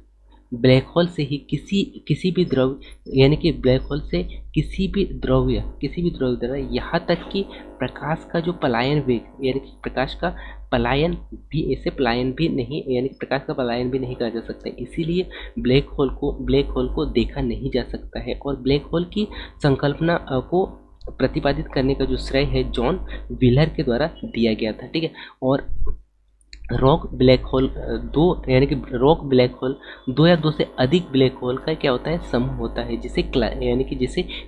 ब्लैक होल से ही किसी भी द्रव्य, यानी कि ब्लैक होल से किसी भी द्रव्य द्वारा यहाँ तक कि प्रकाश का जो पलायन वेग, यानी कि प्रकाश का पलायन भी, ऐसे पलायन भी नहीं, यानी कि प्रकाश का पलायन भी नहीं कहा जा सकता है। इसीलिए ब्लैक होल को देखा नहीं जा सकता है। और ब्लैक होल की संकल्पना को प्रतिपादित करने का जो श्रेय है जॉन व्हीलर के द्वारा दिया गया था। ठीक है। और रॉक ब्लैक होल दो या दो से अधिक ब्लैक होल का क्या होता है, समूह होता है, जिसे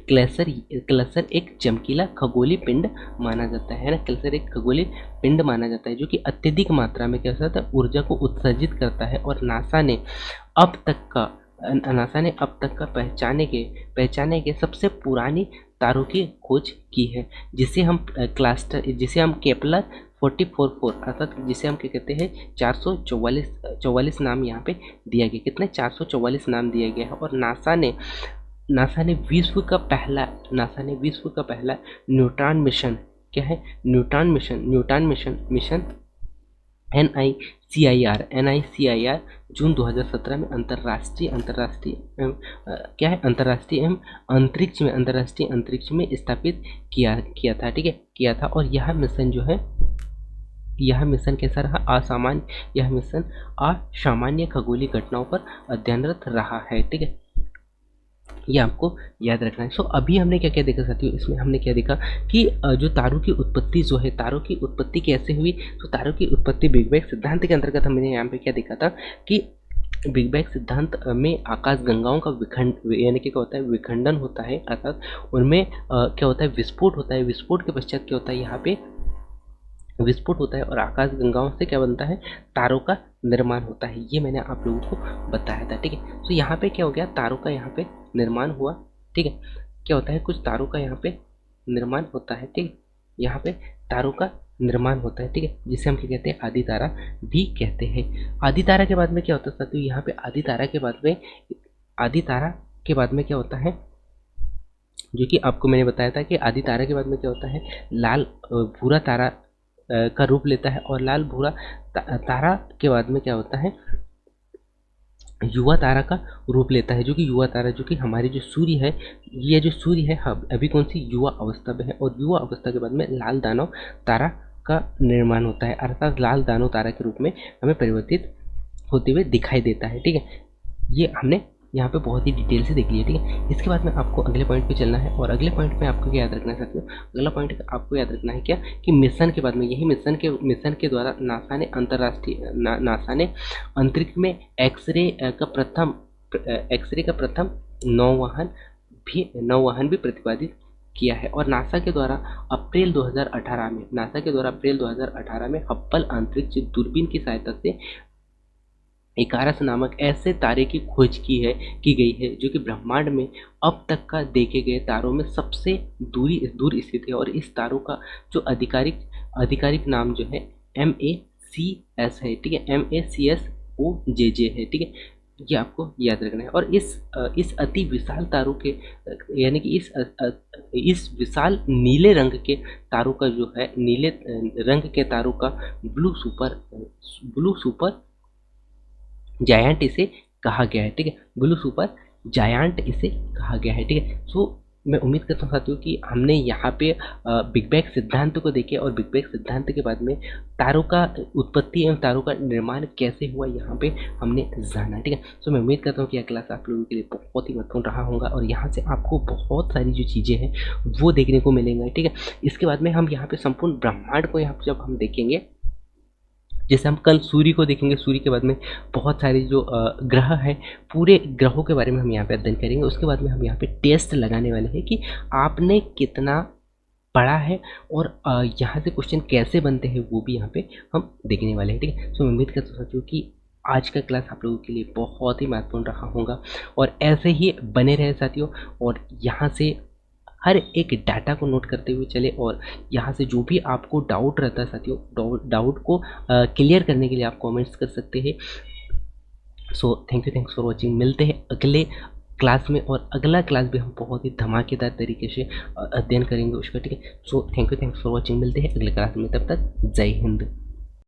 क्लस्टर एक चमकीला खगोलीय पिंड माना जाता है ना। क्लस्टर एक खगोलीय पिंड माना जाता है जो कि अत्यधिक मात्रा में क्या होता है, ऊर्जा को उत्सर्जित करता है। और नासा ने अब तक का पहचाने के सबसे पुरानी तारों की खोज की है, जिसे हम केपलर 44 अर्थात जिसे हम क्या कहते हैं, 444 नाम यहाँ पे दिया गया। कितने, 444 नाम दिया गया है। और नासा ने विश्व का पहला न्यूट्रॉन मिशन, क्या है, न्यूट्रॉन मिशन NICIR जून 2017 में अंतर्राष्ट्रीय अंतरिक्ष में स्थापित किया था। ठीक है, किया था। और यह मिशन जो है, यह मिशन कैसा रहा, असामान्य खगोलीय घटनाओं पर अध्ययनरत रहा है। ठीक है, ये आपको याद रखना है। सो अभी हमने क्या क्या देखा साथियों, इसमें हमने क्या देखा कि जो तारों की उत्पत्ति कैसे हुई। तो तारों की उत्पत्ति बिग बैंग सिद्धांत के अंतर्गत हमने यहाँ पे क्या देखा था कि बिग बैंग सिद्धांत में आकाश गंगाओं का यानी कि क्या होता है, विखंडन होता है। अर्थात उनमें क्या होता है, विस्फोट होता है। विस्फोट के पश्चात क्या होता है, यहाँ पे विस्फोट होता है और आकाश गंगाओं से क्या बनता है, तारों का निर्माण होता है। ये मैंने आप लोगों को बताया था। ठीक है, तो यहाँ पे क्या हो गया, तारों का यहाँ पे निर्माण हुआ। ठीक है, क्या होता है, कुछ तारों का यहाँ पे निर्माण होता है। ठीक है, यहाँ पे तारों का निर्माण होता है। ठीक है, जिसे हम क्या कहते हैं, आदि तारा भी कहते हैं। आदि तारा के बाद में क्या होता है साथियों, यहाँ पे आदि तारा के बाद में क्या होता है, जो कि आपको मैंने बताया था कि आदि तारा के बाद में क्या होता है, लाल भूरा तारा का रूप लेता है। और लाल भूरा तारा के बाद में क्या होता है, युवा तारा का रूप लेता है। जो कि युवा तारा, जो कि हमारी जो सूर्य है, ये जो सूर्य है अभी कौन सी युवा अवस्था में है। और युवा अवस्था के बाद में लाल दानव तारा का निर्माण होता है। अर्थात लाल दानव तारा के रूप में हमें परिवर्तित होते हुए दिखाई देता है। ठीक है, ये हमने यहाँ पे बहुत ही डिटेल से देख लिया। ठीक है, इसके बाद में आपको अगले पॉइंट पे चलना है। और अगले पॉइंट में आपको क्या याद रखना है साथियों, अगला पॉइंट आपको याद रखना है क्या, कि मिशन के बाद में, यही मिशन के द्वारा नासा ने अंतरिक्ष में एक्सरे का प्रथम नौवहन भी प्रतिपादित किया है। और नासा के द्वारा अप्रैल 2018 में हब्बल अंतरिक्ष दूरबीन की सहायता से इकारस नामक ऐसे तारे की खोज की गई है, जो कि ब्रह्मांड में अब तक का देखे गए तारों में सबसे दूर स्थित है। और इस तारों का जो आधिकारिक नाम जो है MACS है। ठीक है, MACSOJJ है। ठीक है, ये आपको याद रखना है। और इस अति विशाल तारों के, यानी कि इस विशाल नीले रंग के तारों का जो है, नीले रंग के तारों का ब्लू सुपर जायंट इसे कहा गया है, ठीक है। ब्लू सुपर जायंट इसे कहा गया है, ठीक है। सो मैं उम्मीद करता हूँ साथियों कि हमने यहाँ पे बिग बैंग सिद्धांत को देखे और बिग बैंग सिद्धांत के बाद में तारों का उत्पत्ति एवं तारों का निर्माण कैसे हुआ यहाँ पे हमने जाना, ठीक है। सो मैं उम्मीद करता हूँ कि यह क्लास आप लोगों के लिए बहुत ही महत्वपूर्ण रहा होगा और यहाँ से आपको बहुत सारी जो चीज़ें हैं वो देखने को मिलेंगी, ठीक है। इसके बाद में हम यहाँ पे संपूर्ण ब्रह्मांड को यहाँ पे जब हम देखेंगे, जैसे हम कल सूर्य को देखेंगे, सूर्य के बाद में बहुत सारे जो ग्रह हैं, पूरे ग्रहों के बारे में हम यहाँ पे अध्ययन करेंगे। उसके बाद में हम यहाँ पे टेस्ट लगाने वाले हैं कि आपने कितना पढ़ा है और यहाँ से क्वेश्चन कैसे बनते हैं वो भी यहाँ पे हम देखने वाले हैं, ठीक है। सो मैं उम्मीद करता हूँ साथियों कि आज का क्लास आप लोगों के लिए बहुत ही महत्वपूर्ण रहा होगा और ऐसे ही बने रहे साथियों, और यहाँ से हर एक डाटा को नोट करते हुए चले और यहाँ से जो भी आपको डाउट रहता है साथियों, डाउट को क्लियर करने के लिए आप कमेंट्स कर सकते हैं। So thanks for watching. मिलते हैं अगले क्लास में और अगला क्लास भी हम बहुत ही धमाकेदार तरीके से अध्ययन करेंगे उसका, ठीक है। So thanks for watching. मिलते हैं अगले क्लास में, तब तक जय हिंद।